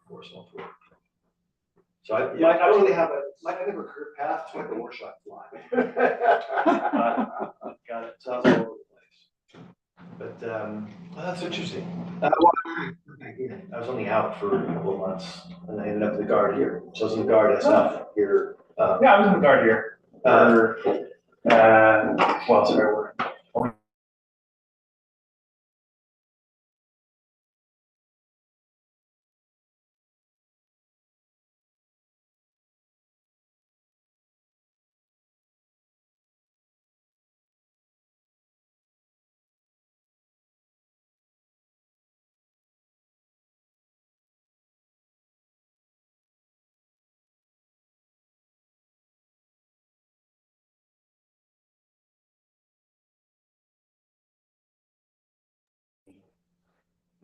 for so forth. So I don't really have I never career path, so I have a workshop fly. Got it. So I was all over the place. But well, that's interesting. I was only out for a couple of months, and I ended up in the Guard here. So I was in the Guard SF here. Yeah, I was in the Guard here. Well, sorry, we're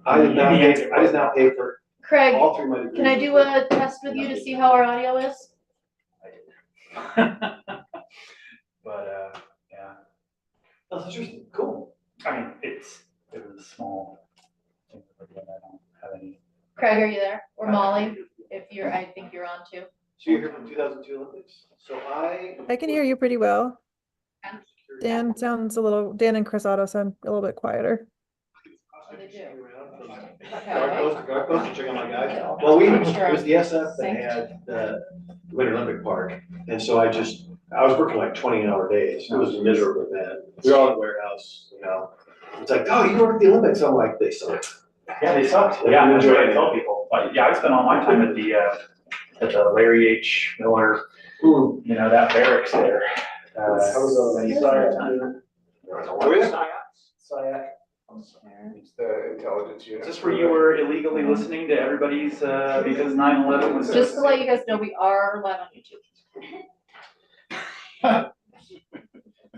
I did not pay for Craig, all 3 of my degrees. can I do a test with you to see how our audio is? but yeah. Oh, that's interesting. Cool. I mean, it was a small thing. I don't have any. Craig, are you there? Or Molly, I think you're on too. So you're here from 2002 Olympics. So I can hear you pretty well. Dan and Chris Otto sound a little bit quieter. They do. Guard Coast, check out my guys. Well, it was the SF that had the Winter Olympic Park, and so I was working like 20-hour days. It was a miserable event. We were all in the warehouse, you know. It's like, oh, you work at the Olympics. I'm like, they suck. Yeah, they sucked. Yeah, that's what I tell people. But yeah, I spent all my time at the Larry H. Miller, you know, that barracks there. How was SIAC. It's the intelligence unit. Is this where you were illegally listening to everybody's, because 9/11 was. Just to let you guys know, we are live on YouTube.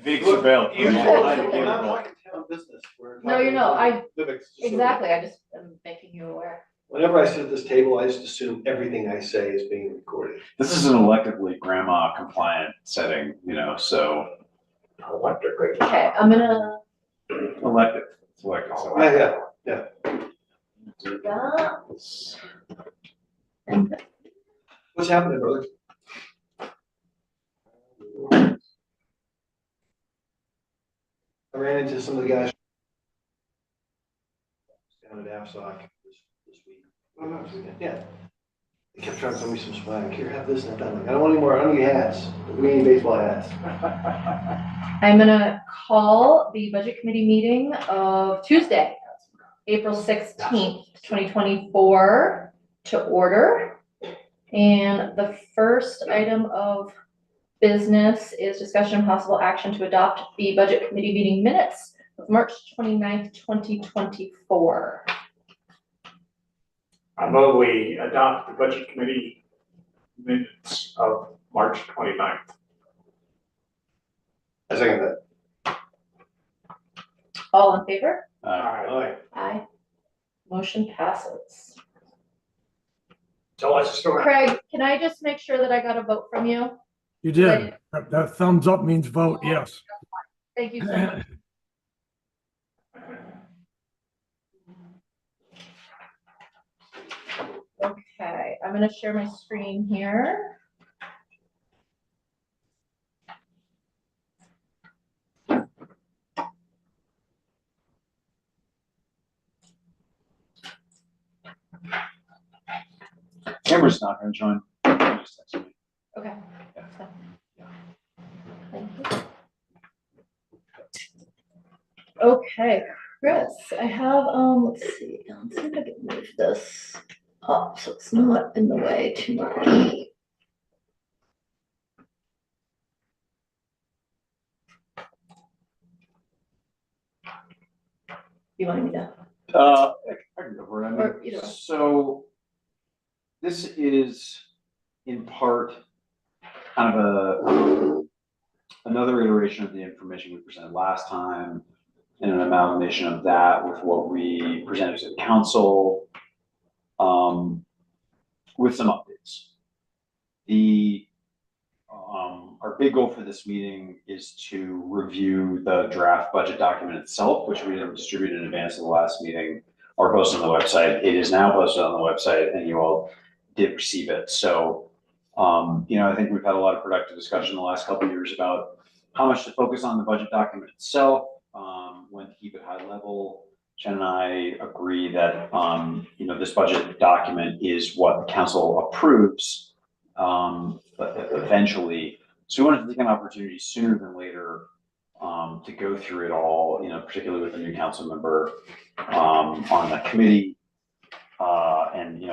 Big surveillance. No, you're not. Exactly. I just am making you aware. Whenever I sit at this table, I just assume everything I say is being recorded. This is an electrically grandma compliant setting, you know, so. Electric. Okay, I'm gonna Elective. It's elective. Yeah. do that. What's happening, brother? I ran into some of the guys down at AFSOC this week. Yeah. They kept trying to sell me some swag. Here, have this and that. I'm like, I don't want any more. I don't need hats. We need baseball hats. I'm gonna call the budget committee meeting of Tuesday, April 16th, 2024 to order. And the first item of business is discussion and possible action to adopt the budget committee meeting minutes of March 29th, 2024. I move we adopt the budget committee minutes of March 29th. I second that. All in favor? All right. Aye. Motion passes. So let's start. Craig, can I just make sure that I got a vote from you? You did. That thumbs up means vote, yes. Thank you so much. Okay, I'm gonna share my screen here. Amber's not gonna join. Just text me. Okay. Thank you. Okay, Chris, I have, let's see if I can move this up so it's not in the way too much. You want me to? I can go for it. Or either way. So this is in part kind of another iteration of the information we presented last time and an amalgamation of that with what we presented to the council, with some updates. Our big goal for this meeting is to review the draft budget document itself, which we distributed in advance of the last meeting, or posted on the website. It is now posted on the website and you all did receive it. So, I think we've had a lot of productive discussion the last couple of years about how much to focus on the budget document itself, when to keep it high level. Jen and I agree that, this budget document is what the council approves, eventually. So we wanted to take an opportunity sooner than later, to go through it all, particularly with a new council member, on the committee. And,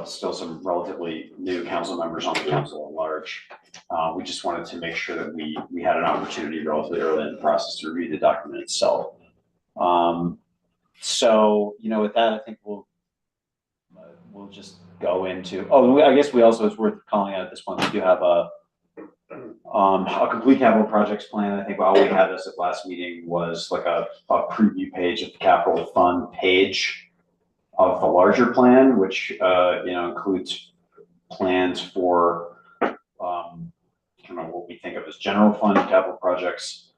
still some relatively new council members on the council at large. We just wanted to make sure that we had an opportunity relatively early in the process to review the document itself. With that, I think we'll just go into, I guess we also, it's worth calling out at this point, we do have a complete capital projects plan. I think all we had as of last meeting was like a preview page of the capital fund page of the larger plan, which, includes plans for, what we think of as general fund capital projects,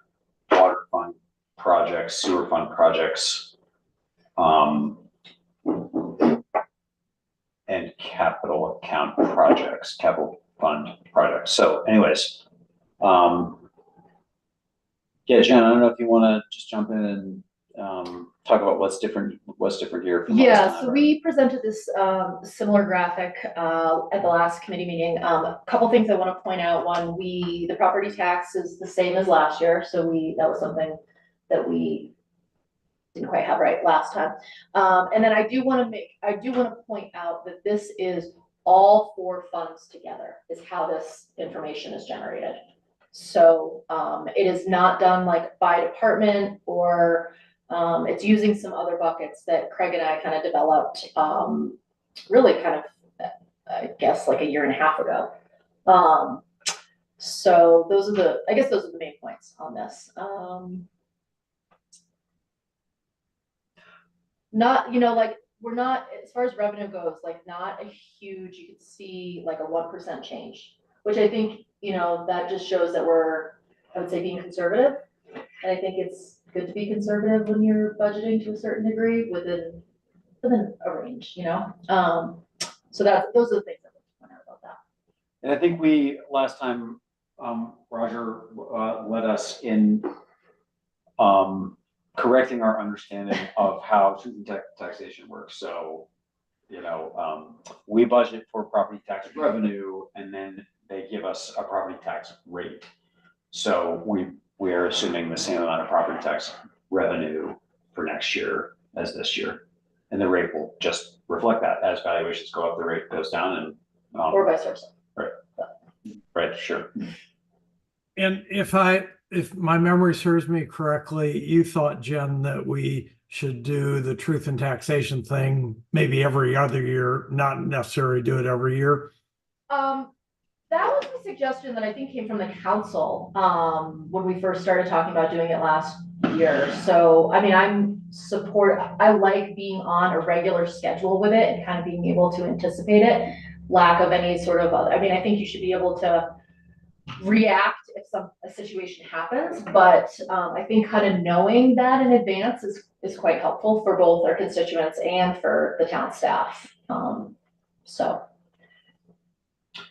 water fund projects, sewer fund projects, and capital account projects, capital fund projects. So anyways, Jen, I don't know if you want to just jump in and talk about what's different here. From last time, so we presented this similar graphic at the last committee meeting. A couple things I want to point out. One, the property tax is the same as last year, so that was something that we didn't quite have right last time. And then I do want to point out that this is all 4 funds together is how this information is generated. So it is not done like by department or it's using some other buckets that Craig and I kind of developed really kind of, I guess, like a year and a half ago. So those are the main points on this. We're not, as far as revenue goes, like not a huge, you could see like a 1% change, which I think, that just shows that I would say, being conservative. And I think it's good to be conservative when you're budgeting to a certain degree within a range, So those are the things I want to point out about that. And I think last time, Roger led us in correcting our understanding of how truth in taxation works. So, we budget for property tax revenue and then they give us a property tax rate. So we are assuming the same amount of property tax revenue for next year as this year. And the rate will just reflect that. As valuations go up, the rate goes down and or vice versa. Right, sure. And if my memory serves me correctly, you thought, Jen, that we should do the truth in taxation thing maybe every other year, not necessarily do it every year. That was a suggestion that I think came from the council when we first started talking about doing it last year. So, I mean, I like being on a regular schedule with it and kind of being able to anticipate it. Lack of any sort of I think you should be able to react if a situation happens, but I think kind of knowing that in advance is quite helpful for both our constituents and for the town staff.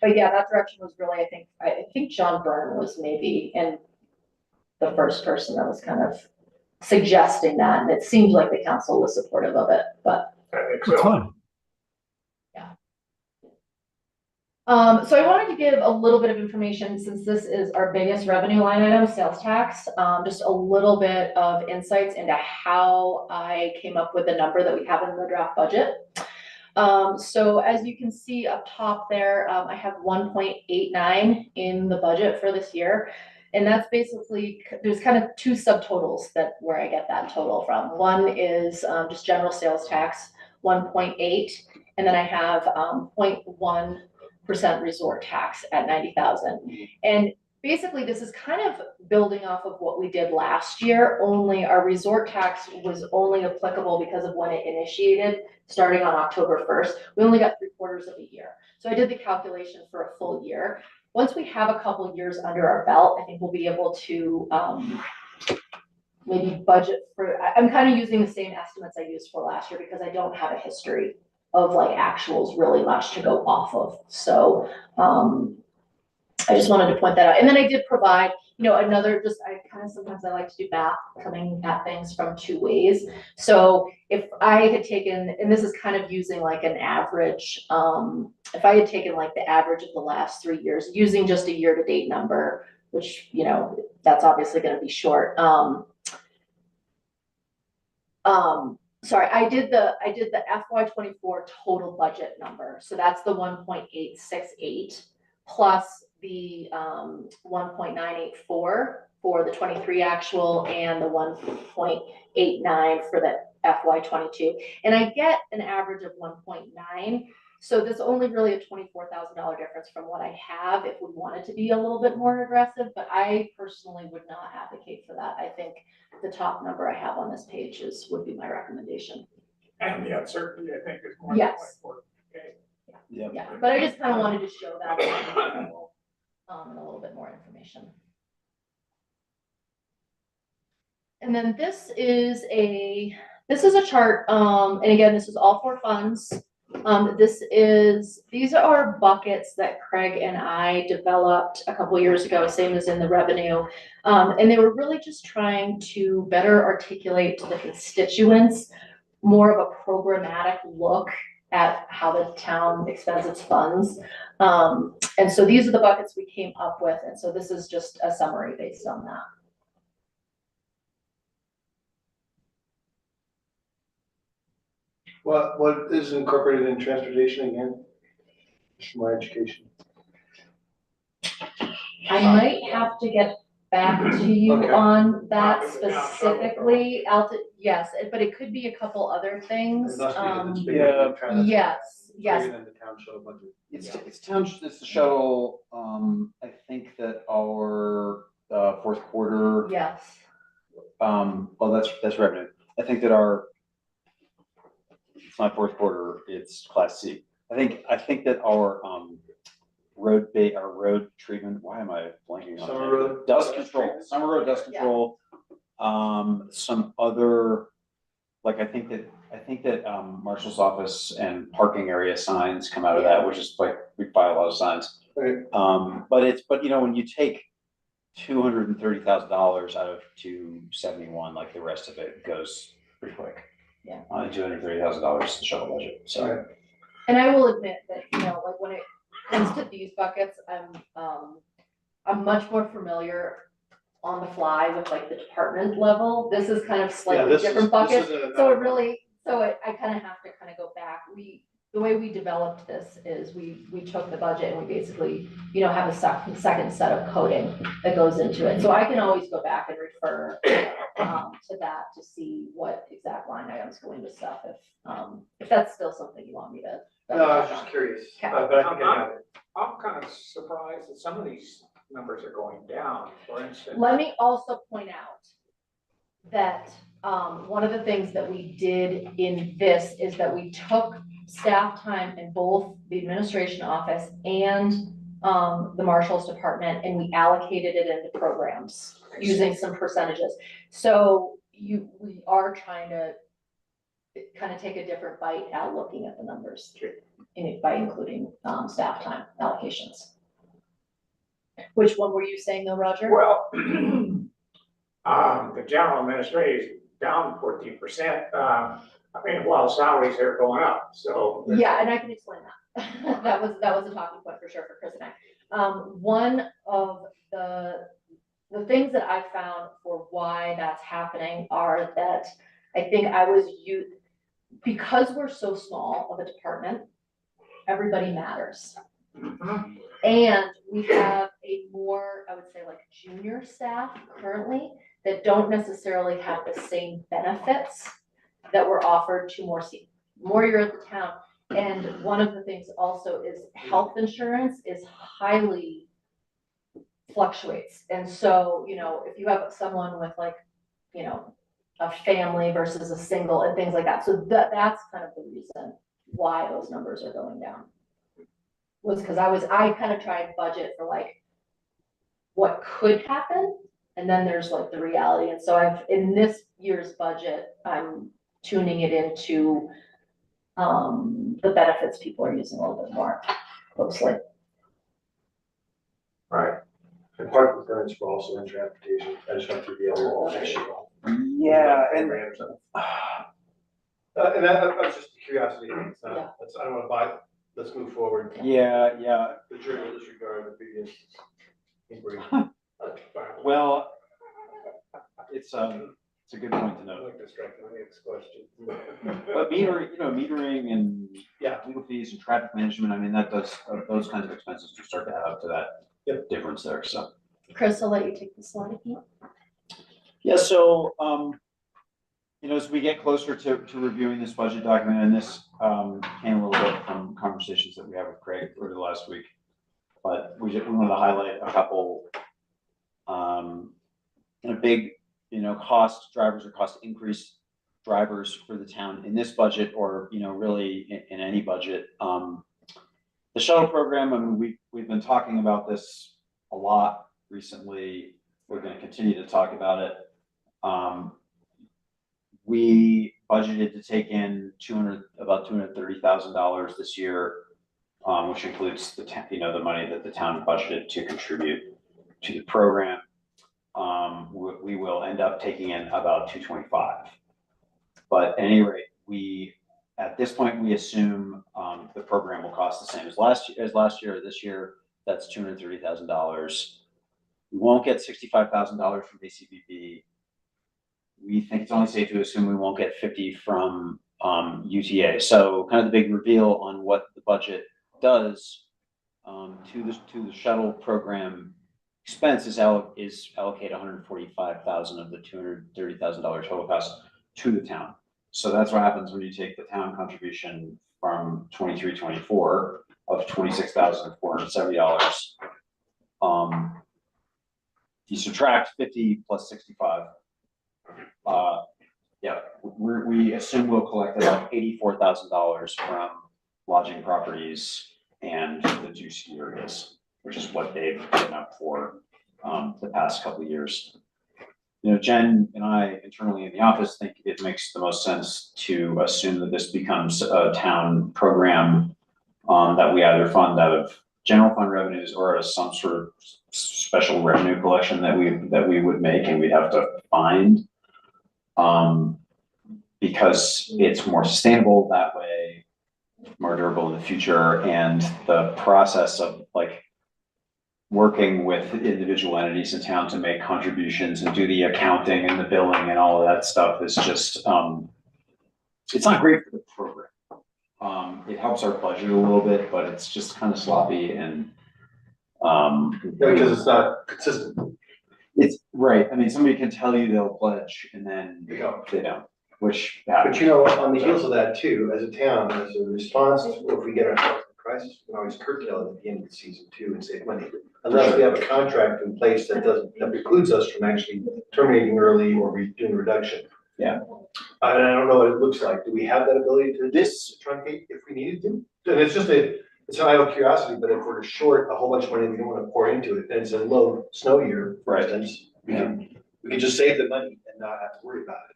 But yeah, that direction was really, I think John Byrne was maybe the first person that was kind of suggesting that, and it seemed like the council was supportive of it, but. I think It's so. fun. So I wanted to give a little bit of information since this is our biggest revenue line item, sales tax, just a little bit of insights into how I came up with the number that we have in the draft budget. So as you can see up top there, I have 1.89 in the budget for this year. And that's basically, there's kind of 2 subtotals where I get that total from. One is just general sales tax, 1.8, and then I have 0.1% resort tax at 90,000. And basically this is kind of building off of what we did last year, only our resort tax was only applicable because of when it initiated, starting on October 1st. We only got 3/4 of a year. So I did the calculation for a full year. Once we have a couple of years under our belt, I think we'll be able to maybe budget for, I'm kind of using the same estimates I used for last year because I don't have a history of like actuals really much to go off of. So, I just wanted to point that out. And then I did provide, another, just, sometimes I like to do math, coming at things from two ways. So if I had taken, and this is kind of using like an average, if I had taken like the average of the last 3 years, using just a year-to-date number, which, that's obviously gonna be short. Sorry, I did the FY24 total budget number. So that's the 1.868 plus the 1.984 for the 23 actual and the 1.89 for the FY22. And I get an average of 1.9. So there's only really a $24,000 difference from what I have if we wanted to be a little bit more aggressive, but I personally would not advocate for that. I think the top number I have on this page would be my recommendation. And the uncertainty, I think, is more. Yes. Okay. Yeah, but I just kind of wanted to show that and a little bit more information. And then this is a chart, and again, this is all for funds. These are buckets that Craig and I developed a couple years ago, same as in the revenue. And they were really just trying to better articulate to the constituents more of a programmatic look at how the town expends its funds. And so these are the buckets we came up with. And so this is just a summary based on that. What is incorporated in transportation again? Just for my education. I might have to get back to you Okay. on that Probably the town specifically. Yes, but it could be a couple other things. It must be, it's bigger than transit. Yes. Bigger than the town shuttle budget. It's the shuttle, I think that our, fourth quarter, Yes. well, that's revenue. I think that it's not fourth quarter, it's class C. I think that our, our road treatment, why am I blanking on it? Summer road. Dust control, summer road dust Yeah. control, some other, like, I think that Marshal's office and parking area signs come out of that, which is like, we buy a lot of signs. Right. But when you take $230,000 out of 271, like the rest of it goes pretty quick. Yeah. $230,000 is the shuttle budget, so. Right. And I will admit that, like when it comes to these buckets, I'm much more familiar on the fly with like the department level. This is kind of slightly different buckets. So I kind of have to kind of go back. The way we developed this is we took the budget and we basically, have a second set of coding that goes into it. So I can always go back and refer to that to see what exact line items go into stuff if that's still something you want me to. No, I was just curious, Okay. but I think I have it. I'm kind of surprised that some of these numbers are going down, for instance. Let me also point out that one of the things that we did in this is that we took staff time in both the administration office and the marshal's department, and we allocated it into programs using some percentages. So we are trying to kind of take a different bite at looking at the numbers by including staff time allocations. Which one were you saying though, Roger? Well, the general administrative is down 14%. While salaries are going up, so. Yeah, and I can explain that. that was a talking point for sure for Chris and I. One of the things that I found for why that's happening are that I think because we're so small of a department, everybody matters. Mhm. And we have a more, I would say, like junior staff currently that don't necessarily have the same benefits that were offered to more you're at the town. And one of the things also is health insurance is highly fluctuates. And so, if you have someone with like, a family versus a single and things like that. So that's kind of the reason why those numbers are going down. Was because I kind of tried budget for like what could happen And then there's like the reality. And so in this year's budget, I'm tuning it into the benefits people are using a little bit more closely. Right. And park requirements were also in transportation. I just went through the overall issue. Yeah, and And that was just a curiosity. It's Yeah. not, I don't wanna buy it. Let's move forward. yeah, The jury will disregard the previous inquiry. well, it's a good point to I note. like to strike the next question. But metering and Yeah. legal fees and traffic management, I mean, that does, those kinds of expenses do start to add up to that Yep. difference there, so. Chris, I'll let you take the slide. Yeah, so, as we get closer to reviewing this budget document, and this, came a little bit from conversations that we had with Craig over the last week. But we wanted to highlight a couple, a big, drivers or cost increase drivers for the town in this budget, or, really in any budget. The shuttle program, I mean, we've been talking about this a lot recently. We're gonna continue to talk about it. We budgeted to take in about $230,000 this year, which includes the money that the town budgeted to contribute to the program. We will end up taking in about 225. But at any rate, at this point, we assume the program will cost the same as last year. This year, that's $230,000. We won't get $65,000 from ACBB. We think it's only safe to assume we won't get 50 from UTA. So kind of the big reveal on what the budget does to the shuttle program expense is allocate $145,000 of the $230,000 total cost to the town. So that's what happens when you take the town contribution from 23-24 of $26,470. You subtract 50 plus 65. We assume we'll collect about $84,000 from lodging properties and the two ski areas, which is what they've been up for the past couple of years. Jen and I internally in the office think it makes the most sense to assume that this becomes a town program that we either fund out of general fund revenues or as some sort of special revenue collection that we would make and we'd have to find. Because it's more sustainable that way, more durable in the future, and the process of working with individual entities in town to make contributions and do the accounting and the billing and all of that stuff is just, it's not great for the program. It helps our budget a little bit, but it's just kind of sloppy and, Because it's not consistent. it's right. I mean, somebody can tell you they'll pledge and then they don't, which happens. But on the heels of that too, as a town, as a response, if we get ourselves in a crisis, we can always curtail it at the end of the season too and save money. Unless we have a contract in place that precludes us from actually terminating early or doing reduction. Yeah. I don't know what it looks like. Do we have that ability to truncate if we needed to? And it's just it's an idle curiosity, but if we're short a whole bunch of money we don't want to pour into it, and it's a low snow year, for Right. instance, we can just save the money and not have to worry about it.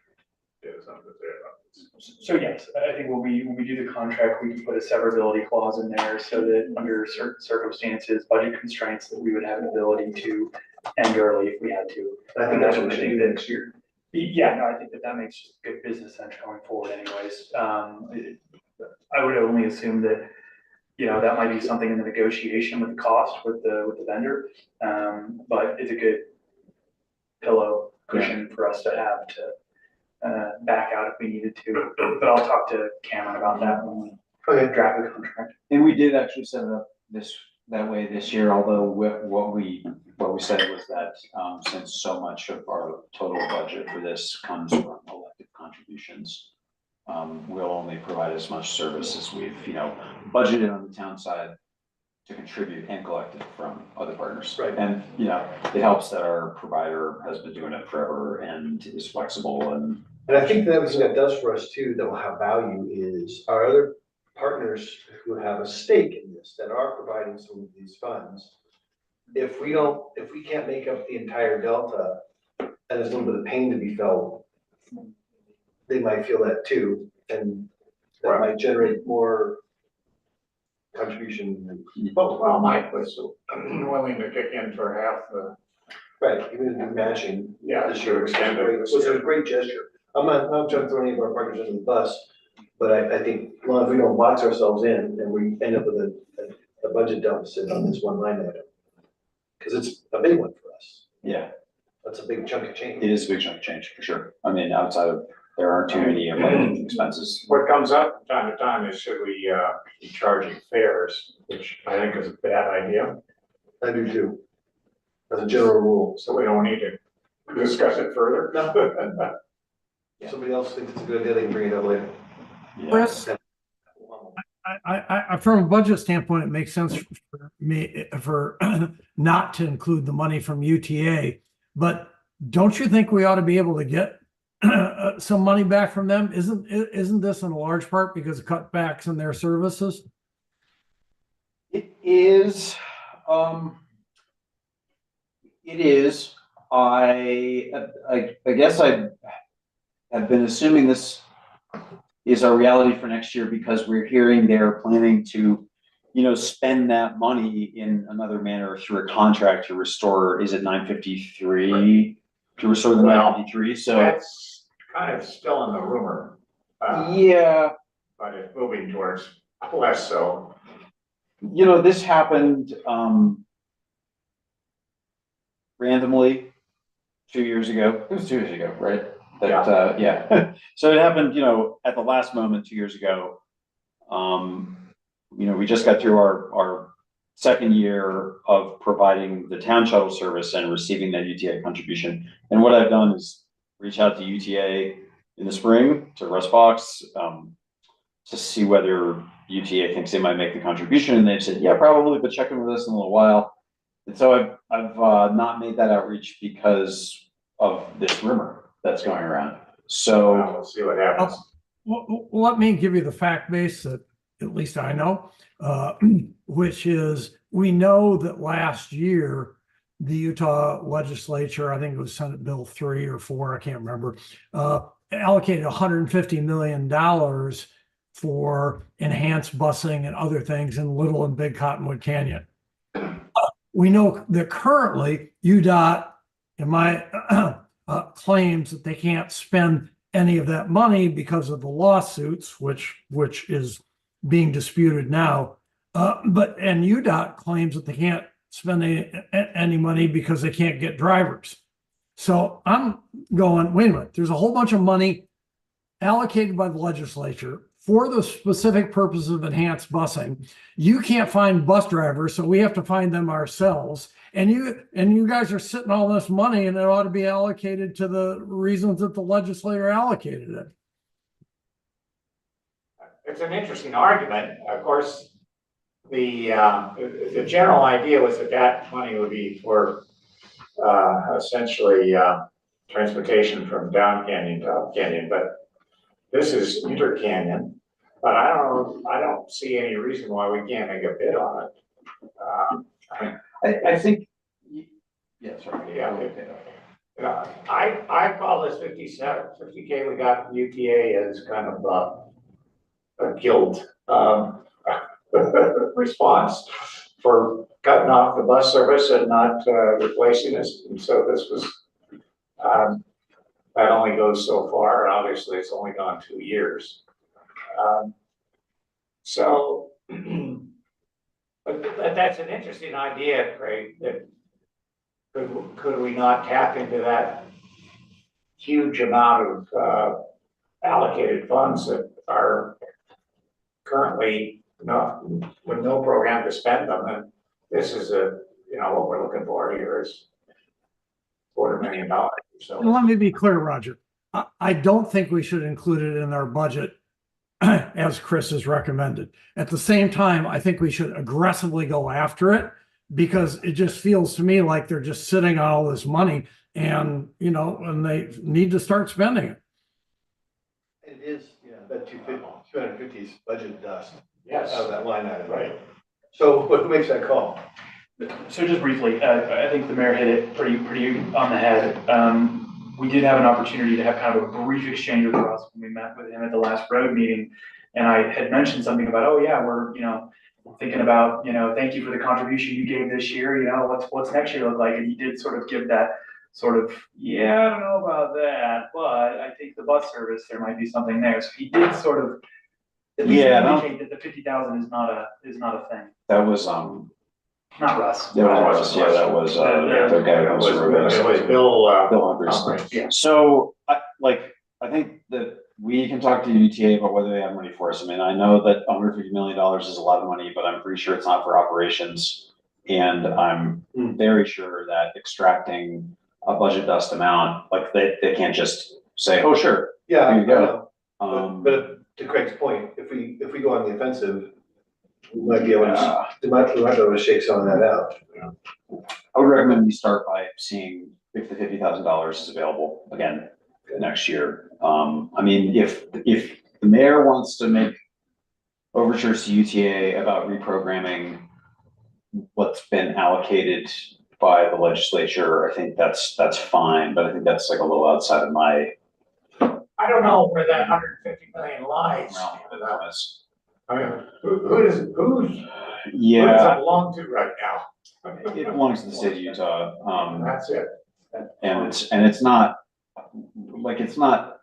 So yes, I think when we do the contract, we can put a severability clause in there so that under certain circumstances, budget constraints, that we would have an ability to end early if we had to. I think that's what we should do next year. Yeah, no, I think that makes good business sense going forward anyways. I would only assume that, that might be something in the negotiation with the cost with the vendor. But it's a good pillow cushion for us to have to back out if we needed to. But I'll talk to Cameron about that when we draft the contract. And we did actually set it up that way this year, although what we said was that since so much of our total budget for this comes from elective contributions, we'll only provide as much service as we've budgeted on the town side to contribute and collect it from other partners. Right. And it helps that our provider has been doing it forever and is flexible and I think the other thing that does for us too, that will have value is our other partners who have a stake in this, that are providing some of these funds. if we can't make up the entire delta, and there's a little bit of pain to be felt, they might feel that too, and that might generate more contribution. Well, Mike was willing to kick in for half the, Right, even if you're matching yeah, this year, extend it. was a great gesture. I'm not trying to throw any of our partners under the bus, but I think, well, if we don't box ourselves in and we end up with a budget deficit on this one line item. Cause it's a big one for us. Yeah, That's a big chunk of it change. is a big chunk of change for sure. I mean, outside of, there aren't too many expenses. What comes up from time to time is should we, be charging fares, which I think is a bad idea. I do too. As a general rule. So we don't need to discuss it further. If somebody else thinks it's a good idea, they can bring it up later. Yeah. Chris, from a budget standpoint, it makes sense for me for not to include the money from UTA. But don't you think we ought to be able to get some money back from them? Isn't this in a large part because of cutbacks in their services? It is, it is. I guess I have been assuming this is our reality for next year because we're hearing they're planning to, spend that money in another manner through a contract to restore, is it 953? To restore the Well, 953, so. That's kind of still in the rumor. Yeah, But it's moving towards less so. this happened, randomly 2 years ago. It was 2 years ago, right? Yeah. So it happened, at the last moment 2 years ago. We just got through our second year of providing the town shuttle service and receiving that UTA contribution. And what I've done is reach out to UTA in the spring, to Russ Fox, to see whether UTA thinks they might make the contribution. And they've said, yeah, probably, but check in with us in a little while. And so I've not made that outreach because of this rumor that's going around. So We'll see what happens. Well, let me give you the fact base that at least I know, which is we know that last year the Utah legislature, I think it was Senate Bill 3 or 4, I can't remember, allocated $150 million for enhanced busing and other things in Little and Big Cottonwood Canyon. We know that currently UDOT, in my claims that they can't spend any of that money because of the lawsuits, which is being disputed now. And UDOT claims that they can't spend any money because they can't get drivers. So I'm going, wait a minute, there's a whole bunch of money allocated by the legislature for the specific purpose of enhanced busing. You can't find bus drivers, so we have to find them ourselves. And you guys are sitting all this money, and it ought to be allocated to the reasons that the legislature allocated it. It's an interesting argument. Of course, the general idea was that money would be for essentially transportation from down canyon to up canyon, but this is inter canyon. But I don't see any reason why we can't make a bid on it. I think, yeah, sorry. Yeah. I call this 50K we got from UTA as kind of a guilt response for cutting off the bus service and not replacing us. And so this was, that only goes so far. Obviously, it's only gone 2 years. But that's an interesting idea, Craig, that could we not tap into that huge amount of allocated funds that are currently with no program to spend them, and this is what we're looking for here is $250,000. So And let me be clear, Roger. I don't think we should include it in our budget as Chris has recommended. At the same time, I think we should aggressively go after it because it just feels to me like they're just sitting on all this money and they need to start spending it. It is, that 250's budget dust yes, out of that line item. right. So who makes that call? So just briefly, I think the mayor hit it pretty on the head. We did have an opportunity to have kind of a brief exchange with Russ when we met with him at the last road meeting. And I had mentioned something about, oh yeah, we're, thinking about, thank you for the contribution you gave this year, what's next year look like? And he did sort of give that sort of, yeah, I don't know about that, but I think the bus service, there might be something there. So he did sort of at least indicate that the 50,000 is not a thing. That was, Not Russ. that was Russ, yeah, that was, the guy who was It was Bill, Bill Humphries. Yeah. So, I think that we can talk to UTA about whether they have money for us. I mean, I know that $150 million is a lot of money, but I'm pretty sure it's not for operations. And I'm very sure that extracting a budget dust amount, like they can't just say, oh, sure, Yeah, here you go. I know. But to Craig's point, if we go on the offensive, we might be able we might be able to shake some of that out. I would recommend we start by seeing if the $50,000 is available again next year. I mean, if the mayor wants to make overtures to UTA about reprogramming what's been allocated by the legislature, I think that's fine, but I think that's like a little outside of my I don't know where that 150 million lies. realm of influence. I mean, who does it Yeah, belong to right now? it belongs to the state of Utah. That's it. And it's not, like, it's not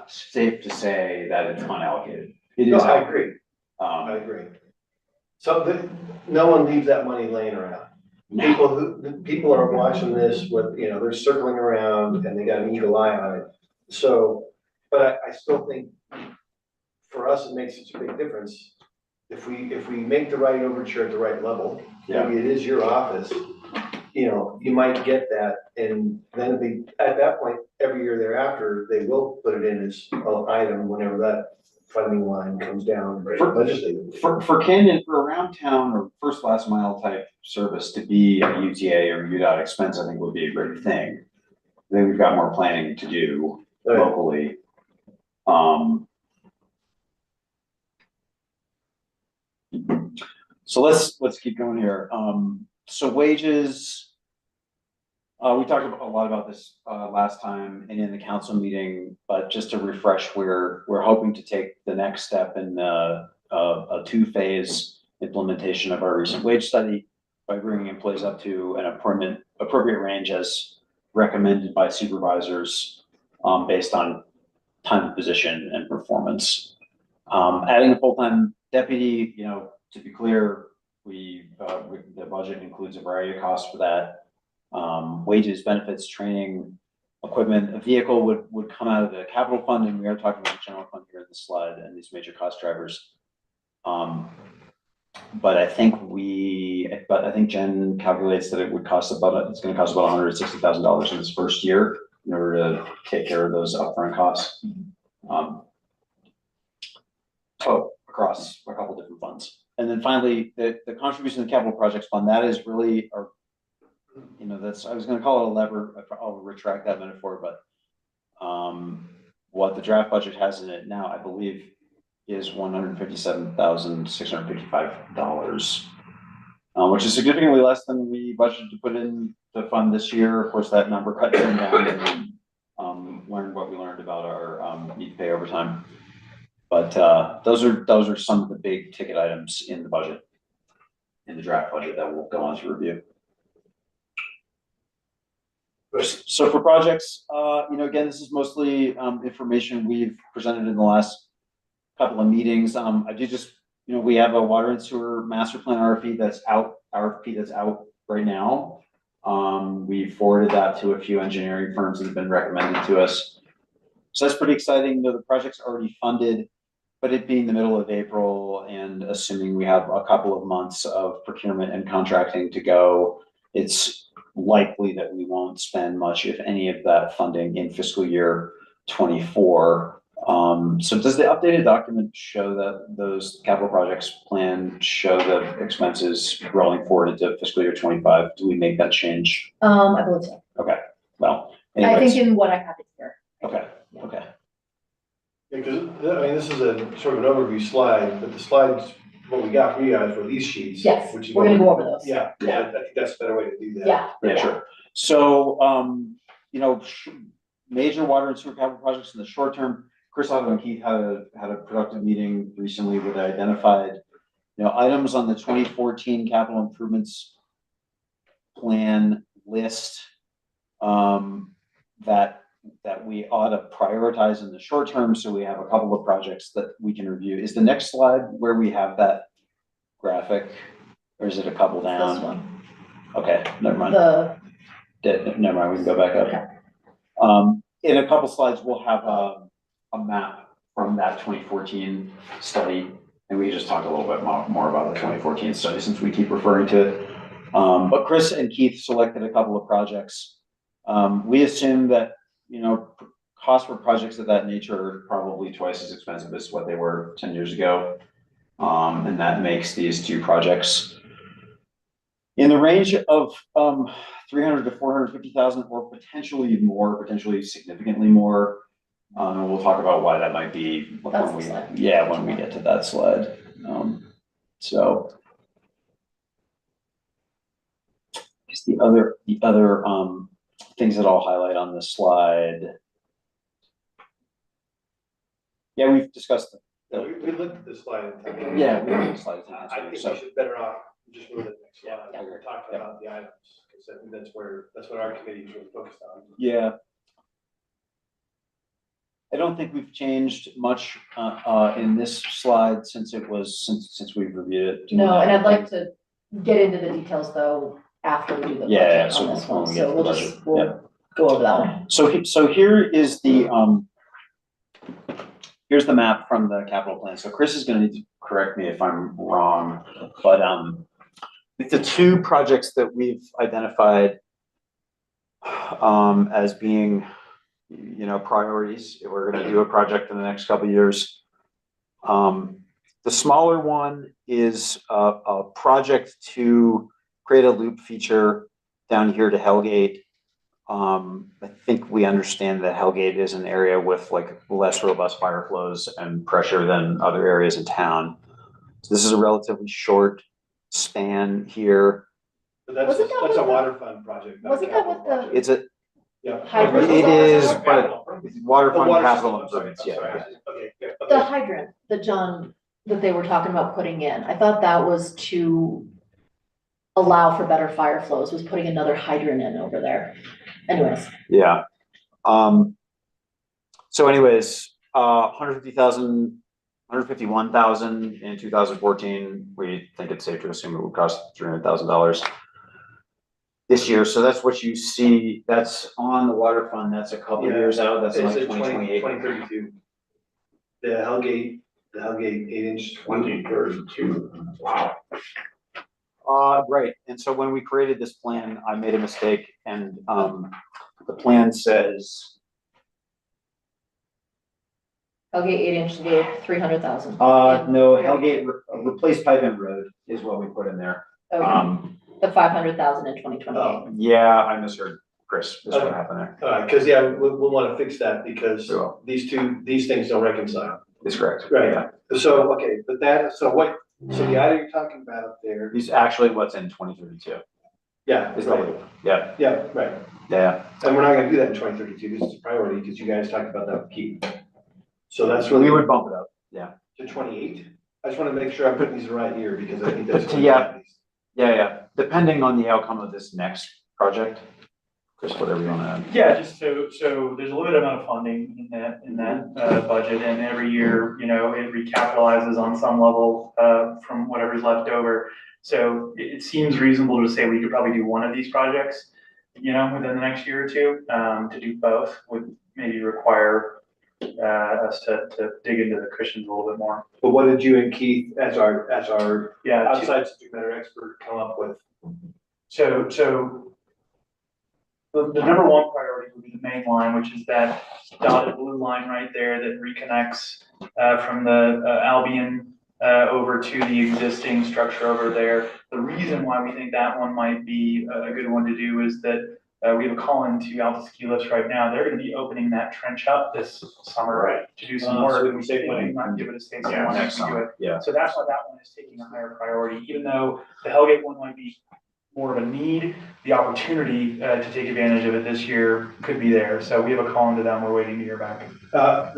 safe to say that it's unallocated. It No, is. I agree, I Um, agree. So no one leaves that money laying around. People are watching this with, they're circling around and they got an eagle eye on it. So, but I still think for us, it makes such a big difference. If we make the right overture at the right level, Yeah. maybe it is your office, you might get that. And then at that point, every year thereafter, they will put it in as an item whenever that funding line comes down legislatively. For Canyon, for around town or first last mile type service to be a UTA or UDOT expense, I think would be a great thing. I think we've got more planning to do Right. locally. So let's keep going here. So wages. We talked a lot about this last time and in the council meeting, but just to refresh, we're hoping to take the next step in a two-phase implementation of our recent wage study by bringing employees up to an appropriate range as recommended by supervisors based on time of position and performance. Adding a full-time deputy, to be clear, the budget includes a variety of costs for that. Wages, benefits, training, equipment, a vehicle would come out of the capital fund, and we are talking about the general fund here in the slide and these major cost drivers. But I think Jen calculates that it's gonna cost about $160,000 in this first year in order to take care of those upfront costs. Across a couple different funds. And then finally, the contribution to the capital projects fund, that is really our, I was gonna call it a lever, I'll retract that metaphor, but what the draft budget has in it now, I believe, is $157,655, which is significantly less than we budgeted to put in the fund this year. Of course, that number cut down and learned what we learned about our need to pay overtime. But those are some of the big ticket items in the budget, in the draft budget that we'll go on to review. So for projects, again, this is mostly information we've presented in the last couple of meetings. I do just, we have a water and sewer master plan RFP that's out right now. We forwarded that to a few engineering firms that have been recommended to us. So that's pretty exciting. The project's already funded, but it being the middle of April and assuming we have a couple of months of procurement and contracting to go, it's likely that we won't spend much, if any, of that funding in fiscal year 24. So does the updated document show that those capital projects plan show the expenses rolling forward into fiscal year 25? Do we make that change? I believe so. Okay, well, I anyways. think in what I have it here. Okay. Because, this is a sort of an overview slide, but the slides what we got for you guys were these sheets. Yes, which is we're what gonna go over those. Yeah, I think that's a better way to do that. Yeah. Yeah, sure. So, you know, major water and sewer capital projects in the short term. Chris Otto and Keith had a productive meeting recently where they identified, you know, items on the 2014 capital improvements plan list that we ought to prioritize in the short term. So we have a couple of projects that we can review. Is the next slide where we have that graphic, or is it a couple down? This one, Okay, never mind. Never mind, we can go back up. Okay. In a couple slides, we'll have a map from that 2014 study, and we can just talk a little bit more about the 2014 study since we keep referring to it. But Chris and Keith selected a couple of projects. We assume that, you know, costs for projects of that nature are probably twice as expensive as what they were 10 years ago. And that makes these two projects in the range of 300 to 450,000, or potentially more, potentially significantly more. And we'll talk about why that might be That's when the slide. when we get to that slide. So I guess the other things that I'll highlight on this slide. Yeah, we've discussed We looked at this slide. Yeah, we looked at the slide. I think we So, should better off just move to the next slide. Yeah. We're talking about the items, because I think that's what our committee is really focused on. yeah. I don't think we've changed much in this slide since we've reviewed it. No, and I'd like to get into the details though after we do the Yeah, budget so on this when one, we get so to we'll the just, budget, we'll go over that one. So here is here's the map from the capital plan. So Chris is gonna need to correct me if I'm wrong, but the two projects that we've identified as being, you know, priorities, if we're gonna do a project in the next couple of years. The smaller one is a project to create a loop feature down here to Hellgate. I think we understand that Hellgate is an area with like less robust fire flows and pressure than other areas in town. So this is a relatively short span here. But that's Wasn't that a with the- water fund project. not a wasn't that capital with the- project. It's a, Yeah. Hydrant? it is, Capital but improvements. water The fund water capital system, I'm improvements, sorry, yeah. I'm sorry. Okay, yeah, The okay. hydrant that they were talking about putting in, I thought that was to allow for better fire flows, was putting another hydrant in over there. Anyways, Yeah. So anyways, 150,000, 151,000 in 2014. We think it's safe to assume it would cost $300,000 this year. So that's what you see. That's on the water fund. That's a couple Yeah. years out. That's It's like a 2028. 2032. The Hellgate 8-inch. 2032. Wow. Right. And so when we created this plan, I made a mistake, and the plan says, Hellgate 8-inch gate, 300,000. no, Hellgate replace pipe and road is what we put in there. Okay, the 500,000 in 2028. Oh, Yeah, I misheard Chris. That's what happened there. cause yeah, we'll wanna fix that because We will. these things don't reconcile. That's correct. Right. Yeah. So, okay, but so the item you're talking about up there, These actually what's in 2032 yeah, is the right, loop. Yeah, yeah, right. yeah. And we're not gonna do that in 2032, because it's a priority, because you guys talked about that with Keith. So that's We really would bump it up. Yeah. to 28. I just wanna make sure I'm putting these in the right year, because I think that's. Yeah. Yeah. Depending on the outcome of this next project. Chris, whatever you want to add. Yeah, just so there's a limited amount of funding in that budget, and every year, you know, it recapitalizes on some level from whatever's left over. So it seems reasonable to say we could probably do one of these projects, you know, within the next year or two. To do both would maybe require us to dig into the cushions a little bit more. But what did you and Keith, as our Yeah, outside subject matter expert, come up with? so the number one priority would be the main line, which is that dotted blue line right there that reconnects from the Albion over to the existing structure over there. The reason why we think that one might be a good one to do is that We have a call into Altus Keyless right now. They're gonna be opening that trench up this summer Right. to do some So work. we can save money. We might be able to save some Yeah, money next if we do summer, it. yeah. So that's why that one is taking a higher priority, even though the Hellgate one might be more of a need, the opportunity to take advantage of it this year could be there. So we have a call into them. We're waiting to hear back.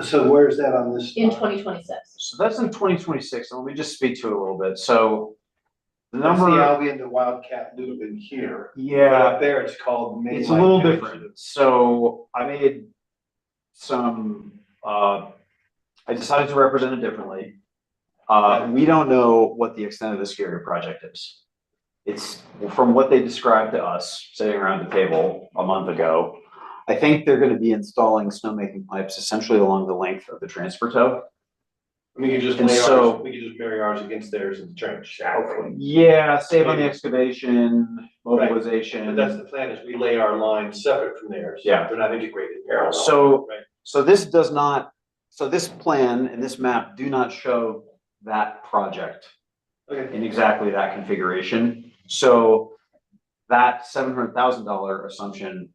So where's that on this? In 2026. So that's in 2026, and let me just speak to it a little bit. So the That's the number, Albion to Wildcat loop in here. But yeah, up there, it's called Main it's a Line little Connection. different. So I made some, I decided to represent it differently. We don't know what the extent of this Gary project is. It's from what they described to us, sitting around the table a month ago. I think they're gonna be installing snowmaking pipes essentially along the length of the transfer tow. We could just And lay so- ours, we could just marry ours against theirs in the trench, hopefully. Yeah, save on the excavation, But mobilization. that's the plan, is we lay our lines separate from theirs. Yeah. They're not integrated. parallel. So, Right. so this does not, so this plan and this map do not show that project Okay, in exactly that configuration. So that $700,000 assumption,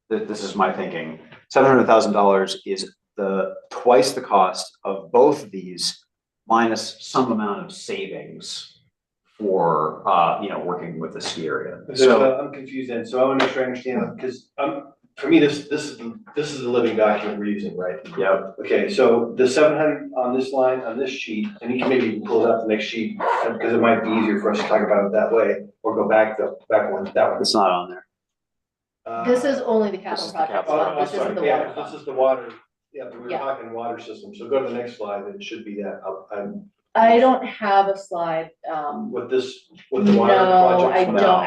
that this is my thinking, $700,000 is twice the cost of both of these minus some amount of savings for, working with the ski area. So, I'm confused then, so I wanna make sure I understand, because, for me, this is the living document we're using, right? yeah, Okay, so the 700 on this line, on this sheet, and you can maybe pull it up the next sheet, because it might be easier for us to talk about it that way, or go back that one. it's not on there. This is only the This capital is the project capital. fund, I'm this isn't sorry, the yeah, water fund. this is the water, yeah, but we were Yeah. talking water system, so go to the next slide, and it should be that, I don't have a slide, with the water no, project. I No. don't,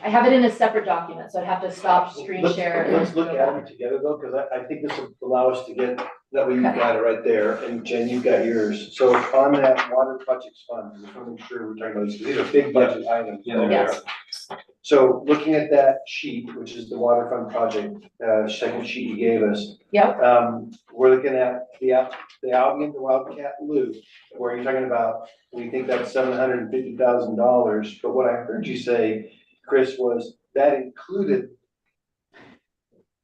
I have it in a separate document, so I'd have to stop screen share. and Let's look go at back. them together though, because I think this will allow us to get, that way you've Okay. got it right there, and Jen, you've got yours. So on that water projects fund, we want to make sure we're talking about these, 'cause these are big budget items. Yeah, they Yes. So looking at that sheet, which is the water fund project, second sheet you gave us, Yep, we're looking at the Albion to Wildcat loop, where you're talking about, we think that's $750,000, but what I heard you say, Chris, was that included.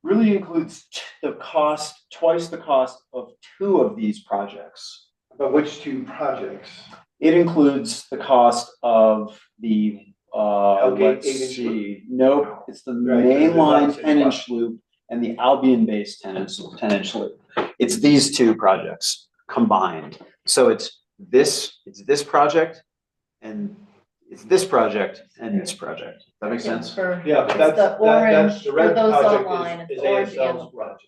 Really includes the cost, twice the cost of two of these projects. But which two projects? It includes the cost of the, Hellgate let's 8-inch see, nope, it's the Right, mainline there's 10-inch loop and the Albion-based 10-inch loop. It's these two projects combined. So it's this project and it's this project and this project. Does that make sense? for, Yeah, but It's that's, the that's, orange, the for red those project online, it's is orange and- ASL's project,